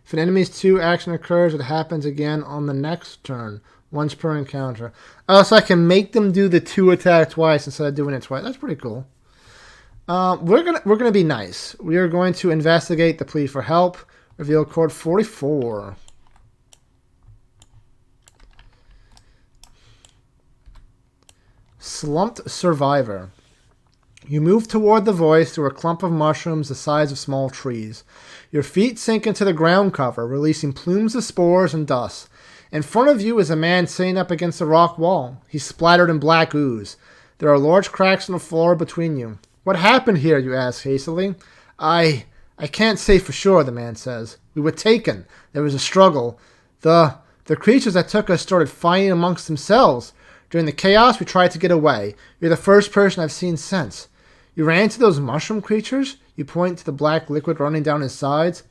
if an enemy's 2 action occurs, it happens again on the next turn, once per encounter. Oh, so I can make them do the 2 attack twice instead of doing it twice. That's pretty cool. We're gonna be nice. We are going to investigate the plea for help. Reveal card 44. Slumped Survivor. You move toward the voice through a clump of mushrooms the size of small trees. Your feet sink into the ground cover, releasing plumes of spores and dust. In front of you is a man sitting up against a rock wall. He's splattered in black ooze. There are large cracks in the floor between you. What happened here, you ask hastily. I can't say for sure, the man says. We were taken. There was a struggle. The creatures that took us started fighting amongst themselves. During the chaos, we tried to get away. You're the first person I've seen since. You ran into those mushroom creatures? You point to the black liquid running down his sides.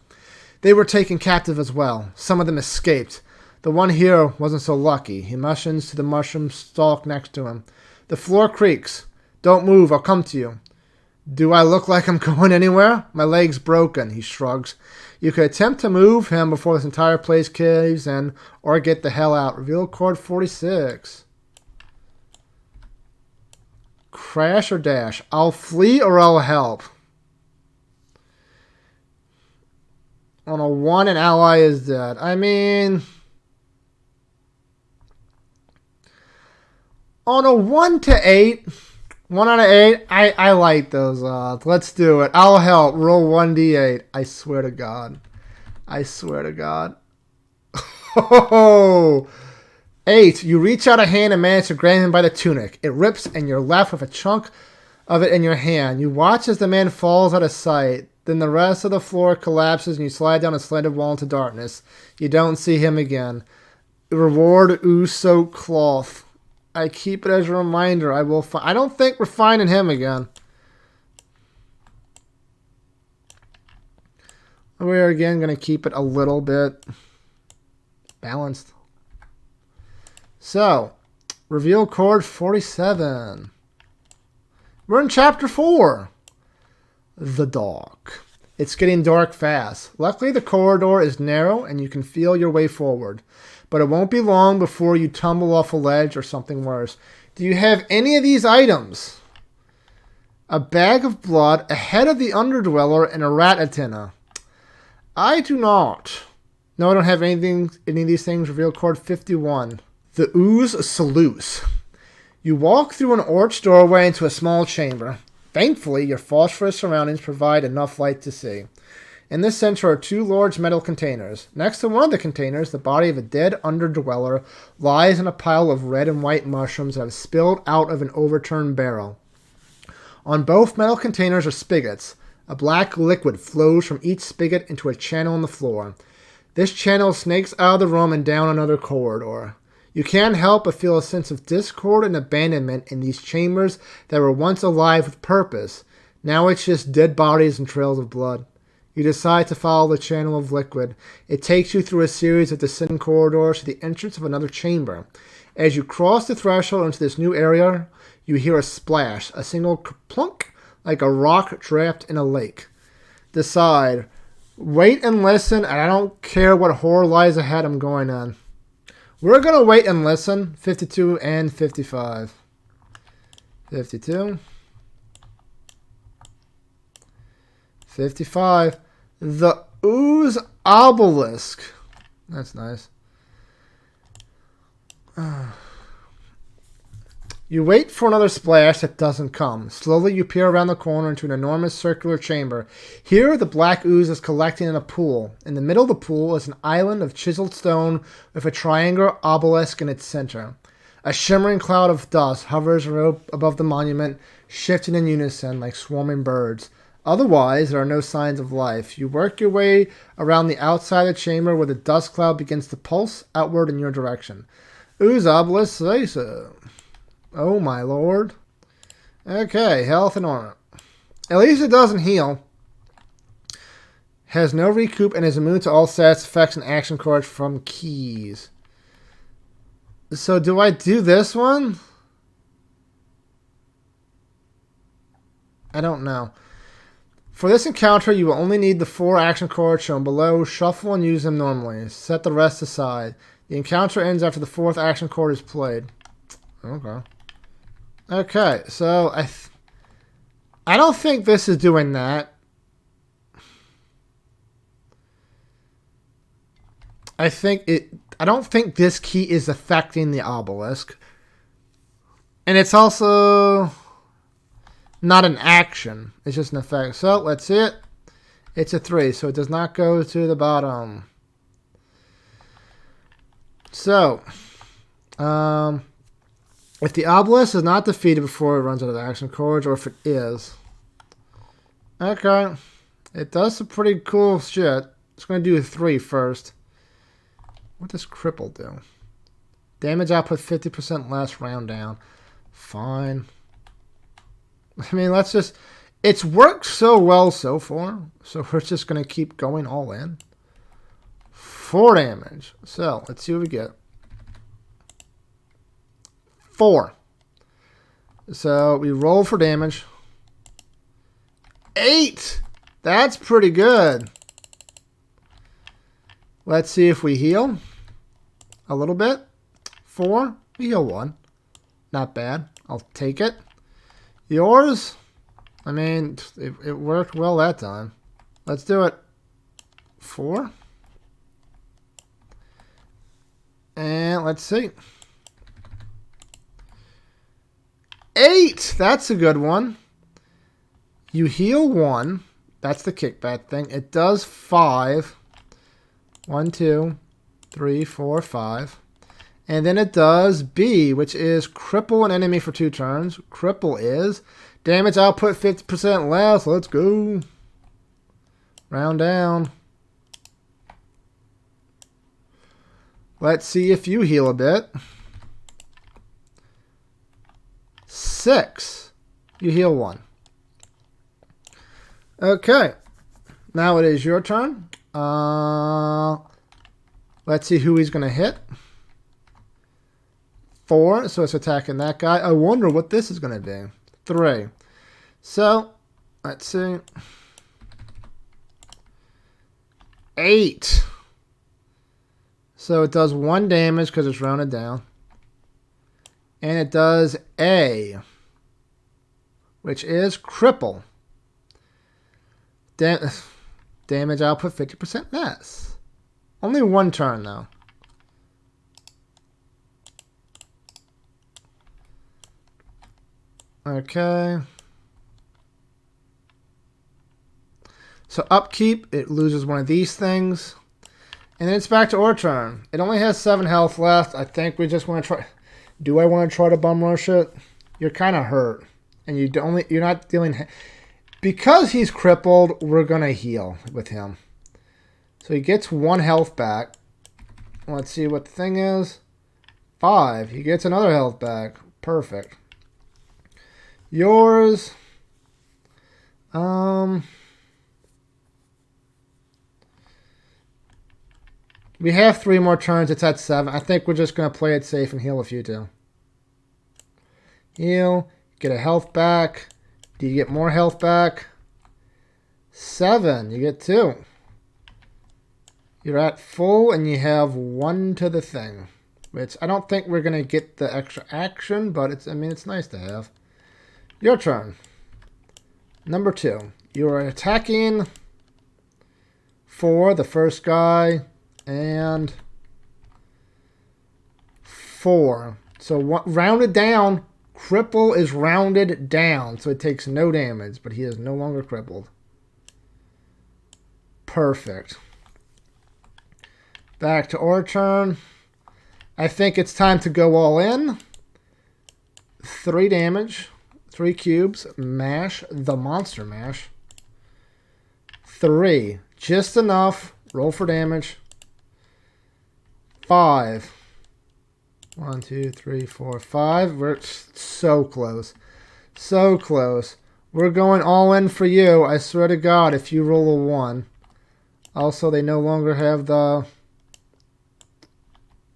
They were taken captive as well. Some of them escaped. The one here wasn't so lucky. He motions to the mushroom stalk next to him. The floor creaks. Don't move, I'll come to you. Do I look like I'm going anywhere? My leg's broken, he shrugs. You could attempt to move him before this entire place caves in, or get the hell out. Reveal cord 46. Crash or dash? I'll flee or I'll help. On a 1, an ally is dead. I mean, on a 1 to 8, 1 out of 8, I like those odds. Let's do it. I'll help. Roll 1d8. I swear to God. I swear to God. Oh, 8. You reach out a hand and manage to grab him by the tunic. It rips and you're left with a chunk of it in your hand. You watch as the man falls out of sight. Then the rest of the floor collapses and you slide down a slanted wall into darkness. You don't see him again. Reward ooze-soaked cloth. I keep it as a reminder. I don't think we're finding him again. We're again going to keep it a little bit balanced. So, reveal cord 47. We're in chapter 4. The dark. It's getting dark fast. Luckily, the corridor is narrow and you can feel your way forward. But it won't be long before you tumble off a ledge or something worse. Do you have any of these items? A bag of blood, a head of the underdweller, and a rat antenna. I do not. No, I don't have any of these things. Reveal cord 51. The ooze salutes. You walk through an arched doorway into a small chamber. Thankfully, your phosphorus surroundings provide enough light to see. In the center are 2 large metal containers. Next to one of the containers, the body of a dead underdweller lies in a pile of red and white mushrooms that have spilled out of an overturned barrel. On both metal containers are spigots. A black liquid flows from each spigot into a channel in the floor. This channel snakes out of the room and down another corridor. You can't help but feel a sense of discord and abandonment in these chambers that were once alive with purpose. Now it's just dead bodies and trails of blood. You decide to follow the channel of liquid. It takes you through a series of descending corridors to the entrance of another chamber. As you cross the threshold into this new area, you hear a splash, a single plunk, like a rock trapped in a lake. Decide. Wait and listen, and I don't care what horror lies ahead, I'm going in. We're going to wait and listen. 52 and 55. 52. 55. The ooze obelisk. That's nice. You wait for another splash that doesn't come. Slowly you peer around the corner into an enormous circular chamber. Here the black ooze is collecting in a pool. In the middle of the pool is an island of chiseled stone with a triangular obelisk in its center. A shimmering cloud of dust hovers above the monument, shifting in unison like swarming birds. Otherwise, there are no signs of life. You work your way around the outside of the chamber where the dust cloud begins to pulse outward in your direction. Ooze obelisk, say so. Oh my lord. Okay, health and armor. At least it doesn't heal. Has no recoup and is immune to all stats, effects, and action cards from keys. So do I do this one? I don't know. For this encounter, you will only need the 4 action cards shown below. Shuffle and use them normally. Set the rest aside. The encounter ends after the 4th action card is played. Okay. Okay, so I don't think this is doing that. I don't think this key is affecting the obelisk. And it's also not an action. It's just an effect. So, let's see it. It's a 3, so it does not go to the bottom. So, If the obelisk is not defeated before it runs out of action cards, or if it is. Okay. It does some pretty cool shit. It's going to do 3 first. What does cripple do? Damage output 50% less, round down. Fine. I mean, let's just... It's worked so well so far. So we're just going to keep going all in. 4 damage. So, let's see what we get. 4. So, we roll for damage. 8! That's pretty good. Let's see if we heal. A little bit. 4. We heal 1. Not bad. I'll take it. Yours? I mean, it worked well that time. Let's do it. 4. And let's see. 8! That's a good one. You heal 1. That's the kickback thing. It does 5. 1, 2, 3, 4, 5. And then it does B, which is cripple an enemy for 2 turns. Cripple is damage output 50% less. Let's go. Round down. Let's see if you heal a bit. 6. You heal 1. Okay. Now it is your turn. Let's see who he's going to hit. 4. So it's attacking that guy. I wonder what this is going to do. 3. So, let's see. 8. So it does 1 damage because it's rounded down. And it does A, which is cripple. Damage output 50% less. Only 1 turn, though. Okay. So upkeep, it loses one of these things. And then it's back to our turn. It only has 7 health left. I think we just want to try... Do I want to try to bum rush it? You're kind of hurt. And you're not dealing... Because he's crippled, we're going to heal with him. So he gets 1 health back. Let's see what the thing is. 5. He gets another health back. Perfect. Yours. We have 3 more turns. It's at 7. I think we're just going to play it safe and heal a few too. Heal. Get a health back. Do you get more health back? 7. You get 2. You're at full and you have 1 to the thing. Which I don't think we're going to get the extra action, but it's nice to have. Your turn. Number 2. You are attacking for the first guy and 4. So rounded down. Cripple is rounded down, so it takes no damage, but he is no longer crippled. Perfect. Back to our turn. I think it's time to go all in. 3 damage. 3 cubes. Mash. The monster mash. 3. Just enough. Roll for damage. 5. 1, 2, 3, 4, 5. We're so close. So close. We're going all in for you. I swear to God, if you roll a 1. Also, they no longer have the...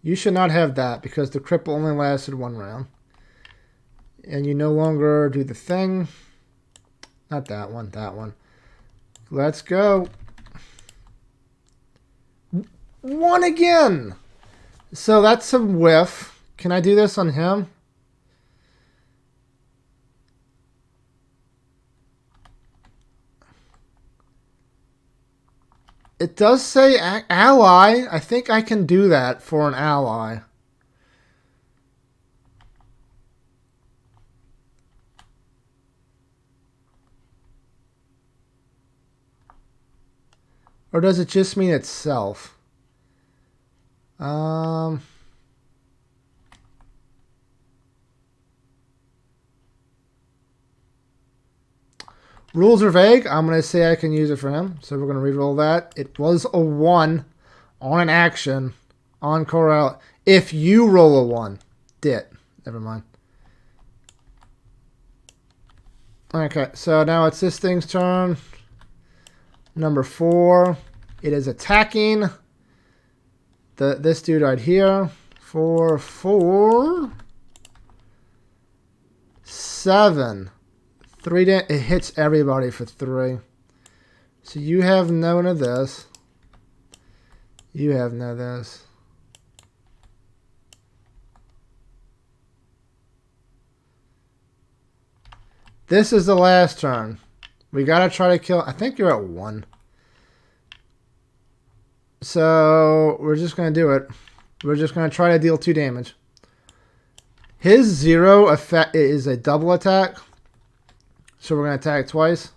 You should not have that because the cripple only lasted 1 round. And you no longer do the thing. Not that one, that one. Let's go. 1 again! So that's a whiff. Can I do this on him? It does say ally. I think I can do that for an ally. Or does it just mean itself? Rules are vague. I'm going to say I can use it for him. So we're going to re-roll that. It was a 1 on an action on Corel. If you roll a 1. Did. Never mind. Okay, so now it's this thing's turn. Number 4. It is attacking this dude right here. 4, 4, 7. 3. It hits everybody for 3. So you have none of this. You have none of this. This is the last turn. We gotta try to kill. I think you're at 1. So we're just gonna do it. We're just gonna try to deal 2 damage. His 0 effect is a double attack. So we're gonna attack twice.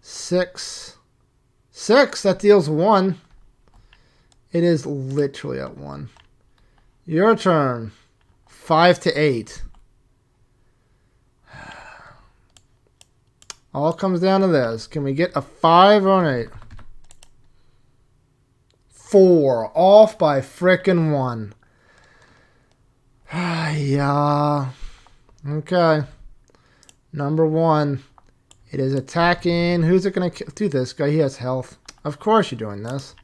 6. 6, that deals 1. It is literally at 1. Your turn. 5 to 8. All comes down to this. Can we get a 5 or an 8? 4. Off by frickin' 1. Yeah. Okay. Number 1. It is attacking. Who's it going to do? This guy. He has health. Of course you're doing this.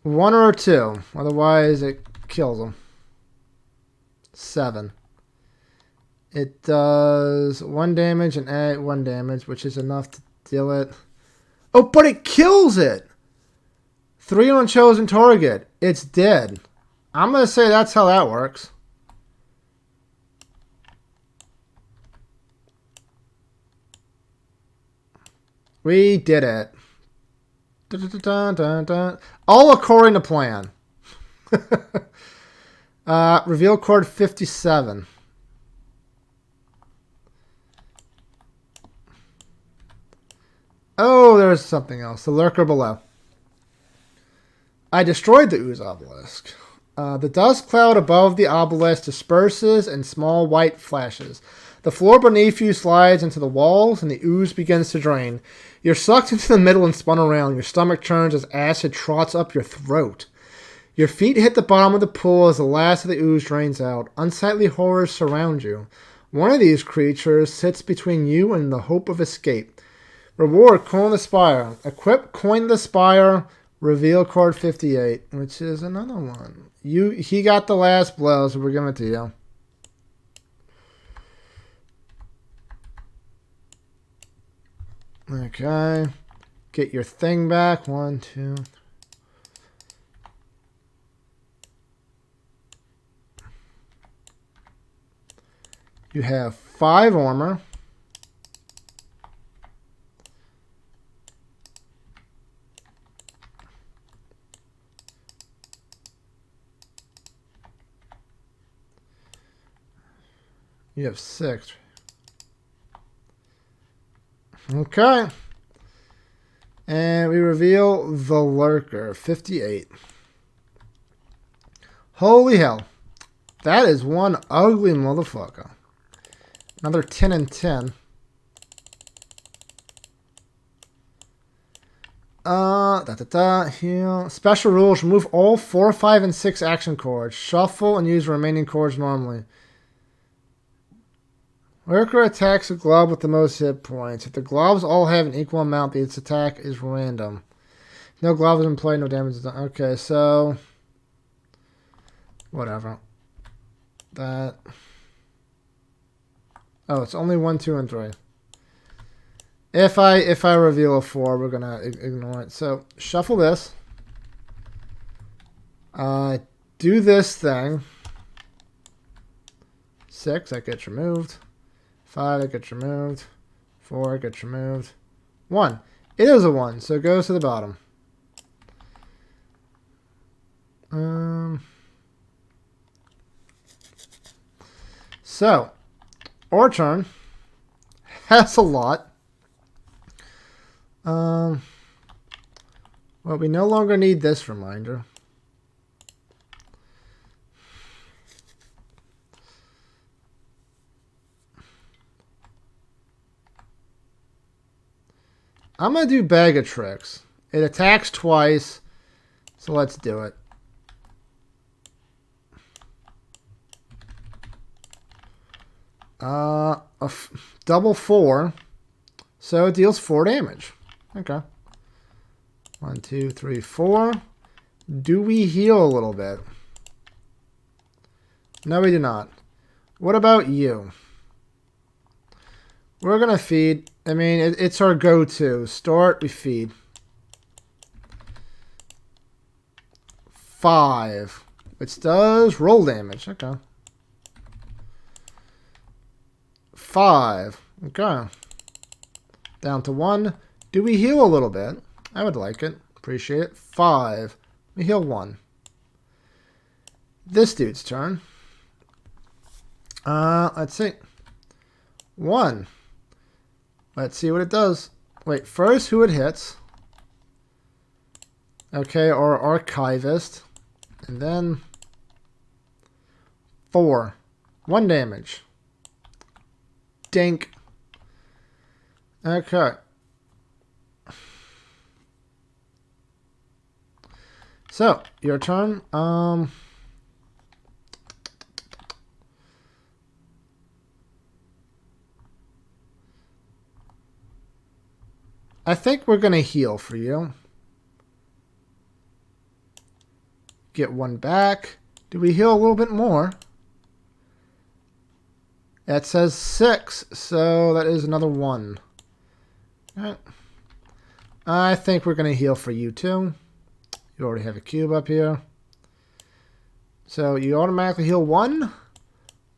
1 or 2. Otherwise it kills him. 7. It does 1 damage and 1 damage, which is enough to deal it. Oh, but it kills it! 3 on chosen target. It's dead. I'm going to say that's how that works. We did it. Dun, dun, dun, dun. All according to plan. Reveal card 57. Oh, there's something else. The lurker below. I destroyed the ooze obelisk. The dust cloud above the obelisk disperses in small white flashes. The floor beneath you slides into the walls, and the ooze begins to drain. You're sucked into the middle and spun around. Your stomach turns as acid trots up your throat. Your feet hit the bottom of the pool as the last of the ooze drains out. Unsightly horrors surround you. One of these creatures sits between you and the hope of escape. Reward, coin the Spire. Equip, coin the Spire. Reveal card 58, which is another one. He got the last blow, so we're giving it to you. Okay. Get your thing back. 1, 2. You have 5 armor. You have 6. Okay. And we reveal the lurker, 58. Holy hell. That is one ugly motherfucker. Another 10 and 10. Heal. Special rules. Remove all 4, 5, and 6 action cards. Shuffle and use remaining cards normally. Lurker attacks a glob with the most hit points. If the globs all have an equal amount, its attack is random. No globs in play, no damage is done. Okay, so whatever. That. Oh, it's only 1, 2, and 3. If I reveal a 4, we're gonna ignore it. So shuffle this. Do this thing. 6, that gets removed. 5, that gets removed. 4, it gets removed. 1. It is a 1, so it goes to the bottom. So, our turn has a lot. Well, we no longer need this reminder. I'm going to do Bag of Tricks. It attacks twice, so let's do it. Double 4, so it deals 4 damage. Okay. 1, 2, 3, 4. Do we heal a little bit? No, we do not. What about you? We're going to feed. I mean, it's our go-to. Start, we feed. 5. Which does roll damage. Okay. 5. Okay. Down to 1. Do we heal a little bit? I would like it. Appreciate it. 5. We heal 1. This dude's turn. Let's see. 1. Let's see what it does. Wait, first who it hits. Okay, our Archivist. And then 4. 1 damage. Dink. Okay. So, your turn. I think we're going to heal for you. Get 1 back. Do we heal a little bit more? That says 6, so that is another 1. All right. I think we're going to heal for you too. You already have a cube up here. So you automatically heal 1.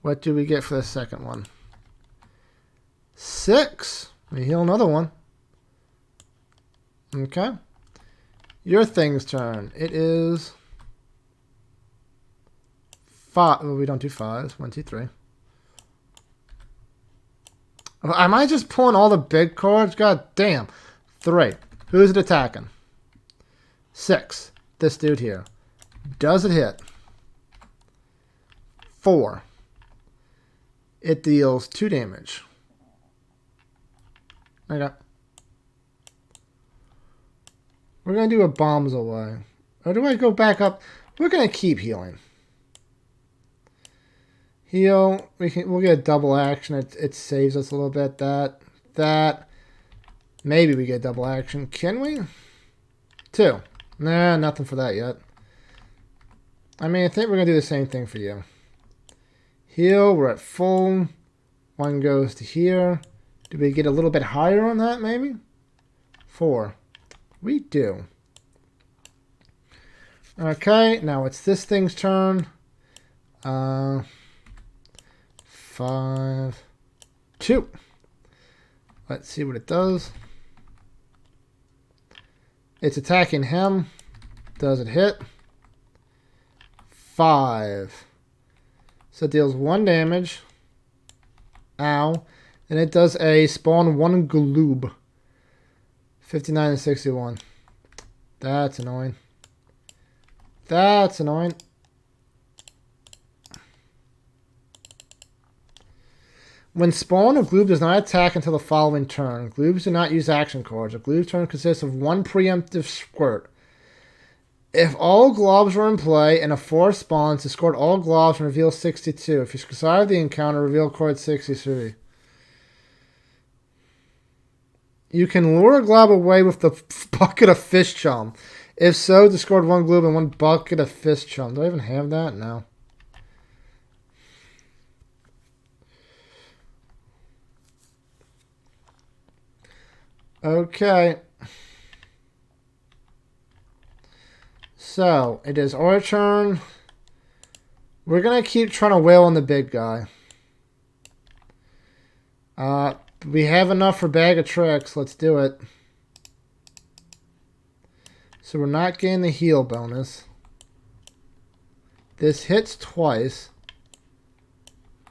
What do we get for the second one? 6. We heal another 1. Okay. Your thing's turn. It is 5. Well, we don't do 5s. 1, 2, 3. Am I just pulling all the big cards? God damn. 3. Who's it attacking? 6. This dude here. Does it hit? 4. It deals 2 damage. Okay. We're going to do a bombs away. Or do I go back up? We're going to keep healing. Heal. We'll get a double action. It saves us a little bit. That. Maybe we get double action. Can we? 2. Nah, nothing for that yet. I mean, I think we're going to do the same thing for you. Heal. We're at full. 1 goes to here. Do we get a little bit higher on that, maybe? 4. We do. Okay, now it's this thing's turn. 5. 2. Let's see what it does. It's attacking him. Does it hit? 5. So it deals 1 damage. Ow. And it does a spawn 1 gloob. 59 and 61. That's annoying. That's annoying. When spawn, a gloob does not attack until the following turn. Gloobs do not use action cards. A gloob's turn consists of 1 preemptive squirt. If all globs are in play and a 4 spawns, discard all globs and reveal 62. If you survive the encounter, reveal card 63. You can lure a glob away with the bucket of fish chum. If so, discard 1 gloob and 1 bucket of fish chum. Do I even have that? No. Okay. So, it is our turn. We're going to keep trying to wail on the big guy. We have enough for Bag of Tricks. Let's do it. So we're not getting the heal bonus. This hits twice.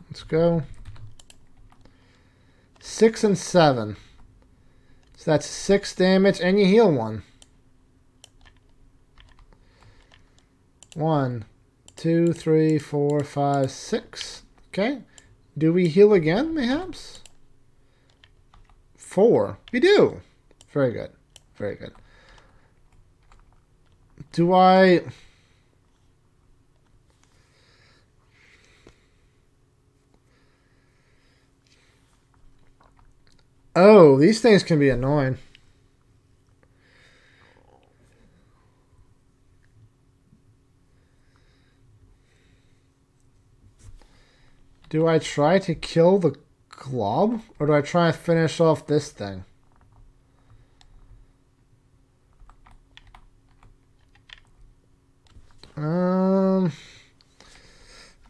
Let's go. 6 and 7. So that's 6 damage, and you heal 1. 1, 2, 3, 4, 5, 6. Okay. Do we heal again, mayhaps? 4. We do. Very good. Very good. Do I... Oh, these things can be annoying. Do I try to kill the glob? Or do I try to finish off this thing?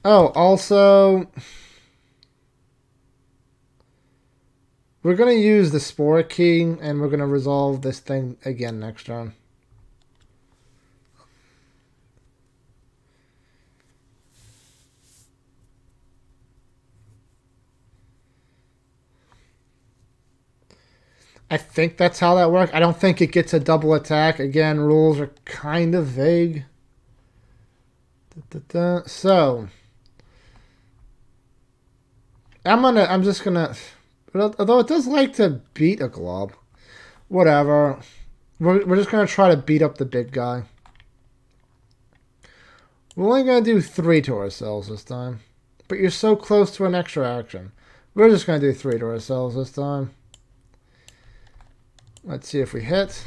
Oh, also... We're going to use the Spore key, and we're going to resolve this thing again next turn. I think that's how that works. I don't think it gets a double attack. Again, rules are kind of vague. So, I'm just gonna, although it does like to beat a glob. Whatever. We're just gonna try to beat up the big guy. We're only gonna do 3 to ourselves this time. But you're so close to an extra action. We're just gonna do 3 to ourselves this time. Let's see if we hit.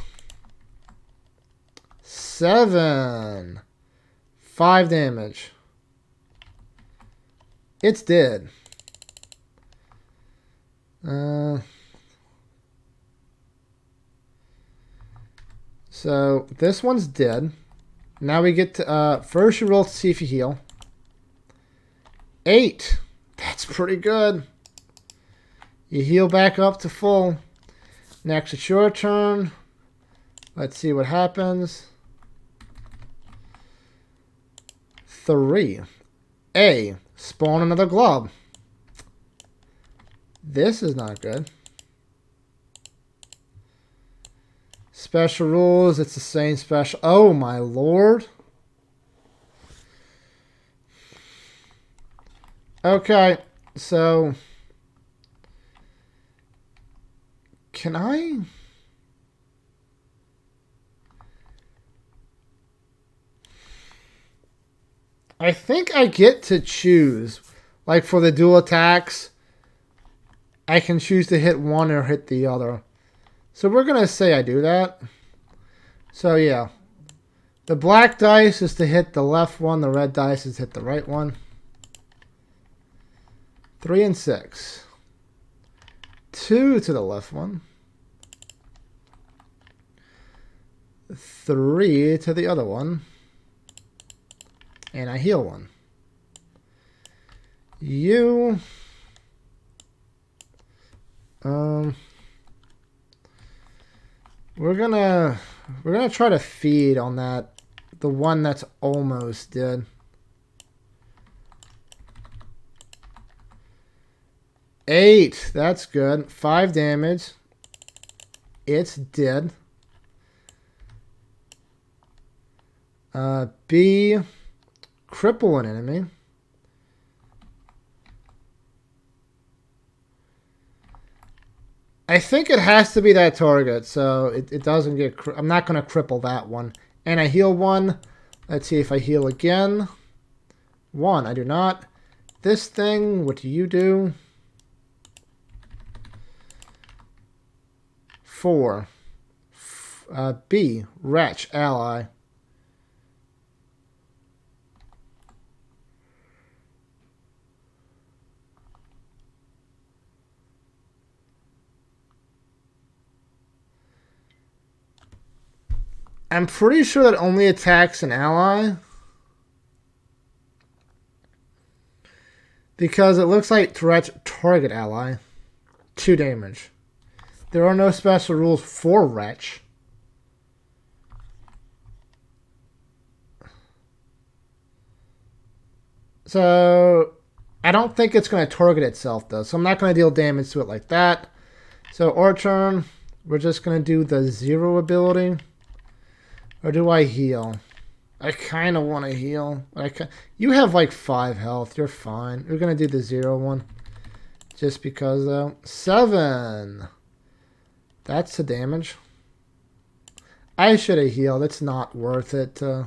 7. 5 damage. It's dead. So this one's dead. Now we get to first you roll to see if you heal. 8. That's pretty good. You heal back up to full. Next, it's your turn. Let's see what happens. 3. A. Spawn another glob. This is not good. Special rules. It's the same special. Oh, my lord. Okay, so... Can I... I think I get to choose. Like for the dual attacks, I can choose to hit one or hit the other. So we're going to say I do that. So yeah. The black dice is to hit the left one. The red dice is to hit the right one. 3 and 6. 2 to the left one. 3 to the other one. And I heal 1. You... We're gonna try to feed on that, the one that's almost dead. 8, that's good. 5 damage. It's dead. B, cripple an enemy. I think it has to be that target, so it doesn't get... I'm not going to cripple that one. And I heal 1. Let's see if I heal again. 1, I do not. This thing, what do you do? 4. B, wretch, ally. I'm pretty sure that only attacks an ally. Because it looks like target ally. 2 damage. There are no special rules for wretch. So, I don't think it's going to target itself, though. So, I'm not going to deal damage to it like that. So, our turn, we're just going to do the 0 ability. Or do I heal? I kind of want to heal. You have like 5 health. You're fine. We're going to do the 0 one. Just because, though. 7. That's the damage. I should have healed. It's not worth it to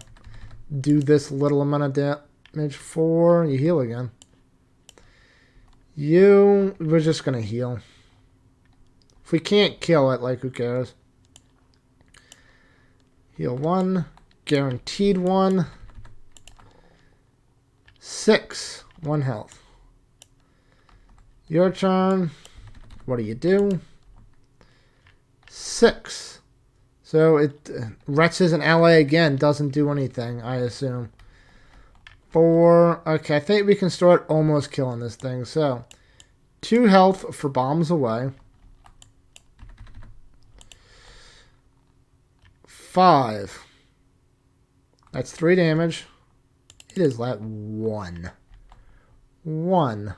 do this little amount of damage. 4. You heal again. We're just going to heal. If we can't kill it, like, who cares? Heal 1. Guaranteed 1. 6. 1 health. Your turn. What do you do? 6. So it wretches an ally again. Doesn't do anything, I assume. 4. Okay, I think we can start almost killing this thing. So 2 health for bombs away. 5. That's 3 damage. It is at 1. 1.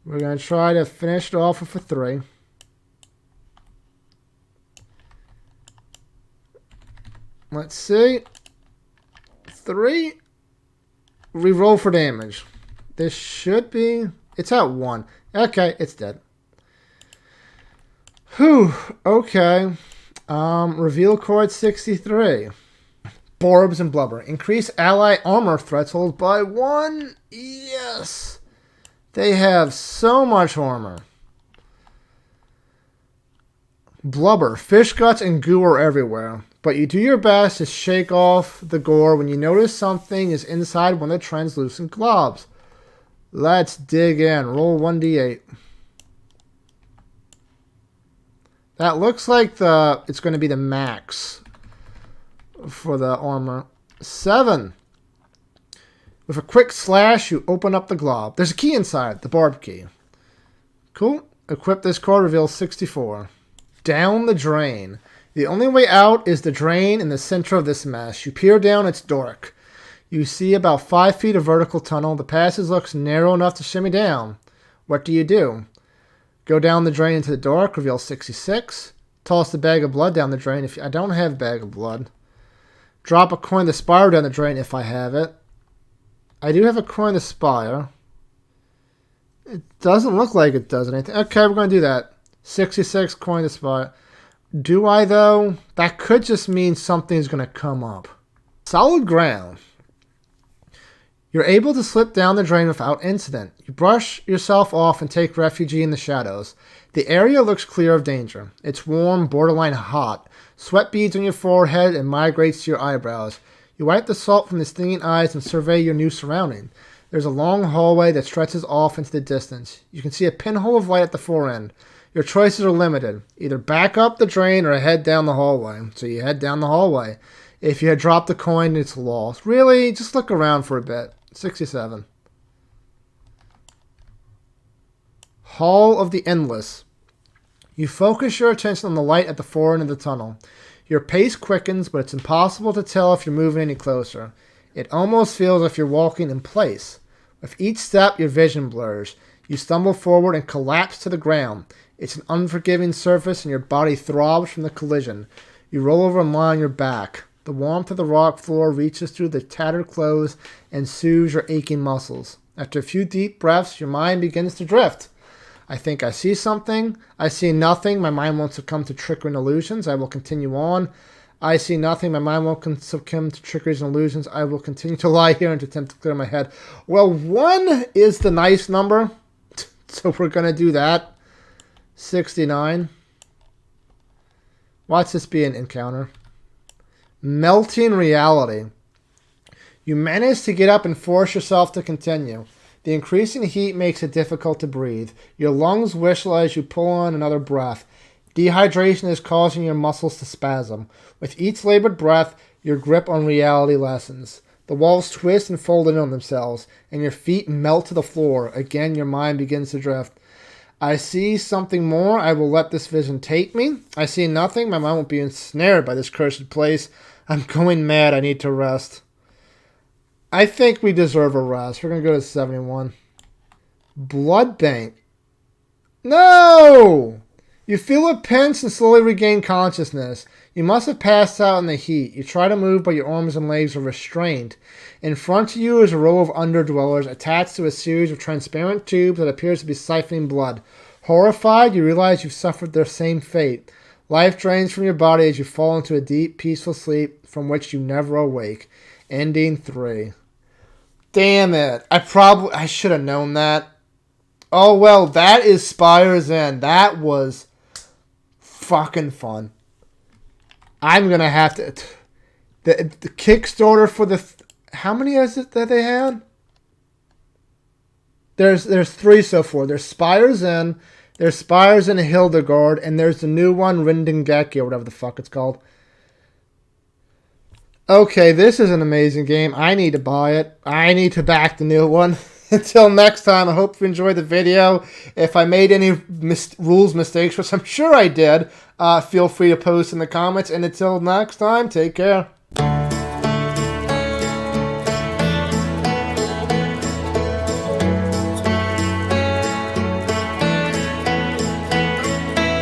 We're going to try to finish it off with a 3. Let's see. 3. Reroll for damage. This should be... It's at 1. Okay, it's dead. Whew. Okay. Reveal chord 63. Borbs and blubber. Increase ally armor threshold by 1. Yes. They have so much armor. Blubber. Fish guts and goo are everywhere. But you do your best to shake off the gore when you notice something is inside one of the translucent globs. Let's dig in. Roll 1d8. That looks like it's going to be the max for the armor. 7. With a quick slash, you open up the glob. There's a key inside, the barb key. Cool. Equip this card, reveal 64. Down the drain. The only way out is the drain in the center of this mess. You peer down, it's dark. You see about 5 feet of vertical tunnel. The passage looks narrow enough to shimmy down. What do you do? Go down the drain into the dark, reveal 66. Toss the bag of blood down the drain. I don't have a bag of blood. Drop a coin of the Spire down the drain if I have it. I do have a coin of the Spire. It doesn't look like it does anything. Okay, we're going to do that. 66 coin of the Spire. Do I, though? That could just mean something's going to come up. Solid ground. You're able to slip down the drain without incident. You brush yourself off and take refuge in the shadows. The area looks clear of danger. It's warm, borderline hot. Sweat beads on your forehead and migrates to your eyebrows. You wipe the salt from the stinging eyes and survey your new surrounding. There's a long hallway that stretches off into the distance. You can see a pinhole of light at the far end. Your choices are limited. Either back up the drain or head down the hallway. So you head down the hallway. If you had dropped the coin, it's lost. Really? Just look around for a bit. 67. Hall of the Endless. You focus your attention on the light at the far end of the tunnel. Your pace quickens, but it's impossible to tell if you're moving any closer. It almost feels as if you're walking in place. With each step, your vision blurs. You stumble forward and collapse to the ground. It's an unforgiving surface and your body throbs from the collision. You roll over and lie on your back. The warmth of the rock floor reaches through the tattered clothes and soothes your aching muscles. After a few deep breaths, your mind begins to drift. I think I see something. I see nothing. My mind won't succumb to trickery and illusions. I will continue on. I see nothing. My mind won't succumb to trickeries and illusions. I will continue to lie here and attempt to clear my head. Well, 1 is the nice number, so we're going to do that. 69. Watch this be an encounter. Melting reality. You manage to get up and force yourself to continue. The increasing heat makes it difficult to breathe. Your lungs whistle as you pull on another breath. Dehydration is causing your muscles to spasm. With each labored breath, your grip on reality lessens. The walls twist and fold in on themselves, and your feet melt to the floor. Again, your mind begins to drift. I see something more. I will let this vision take me. I see nothing. My mind won't be ensnared by this cursed place. I'm going mad. I need to rest. I think we deserve a rest. We're going to go to 71. Blood bank. No! You feel a pinch and slowly regain consciousness. You must have passed out in the heat. You try to move, but your arms and legs are restrained. In front of you is a row of underdwellers attached to a series of transparent tubes that appears to be siphoning blood. Horrified, you realize you've suffered their same fate. Life drains from your body as you fall into a deep, peaceful sleep from which you never awake. Ending 3. Damn it. I should have known that. Oh, well, that is Spire's End. That was fucking fun. I'm going to have to... The Kickstarter for the... How many is it that they had? There's 3 so far. There's Spire's End, there's Spire's End Hildegard, and there's the new one, Rindengeki, or whatever the fuck it's called. Okay, this is an amazing game. I need to buy it. I need to back the new one. Until next time, I hope you enjoyed the video. If I made any rules mistakes, which I'm sure I did, feel free to post in the comments. And until next time, take care.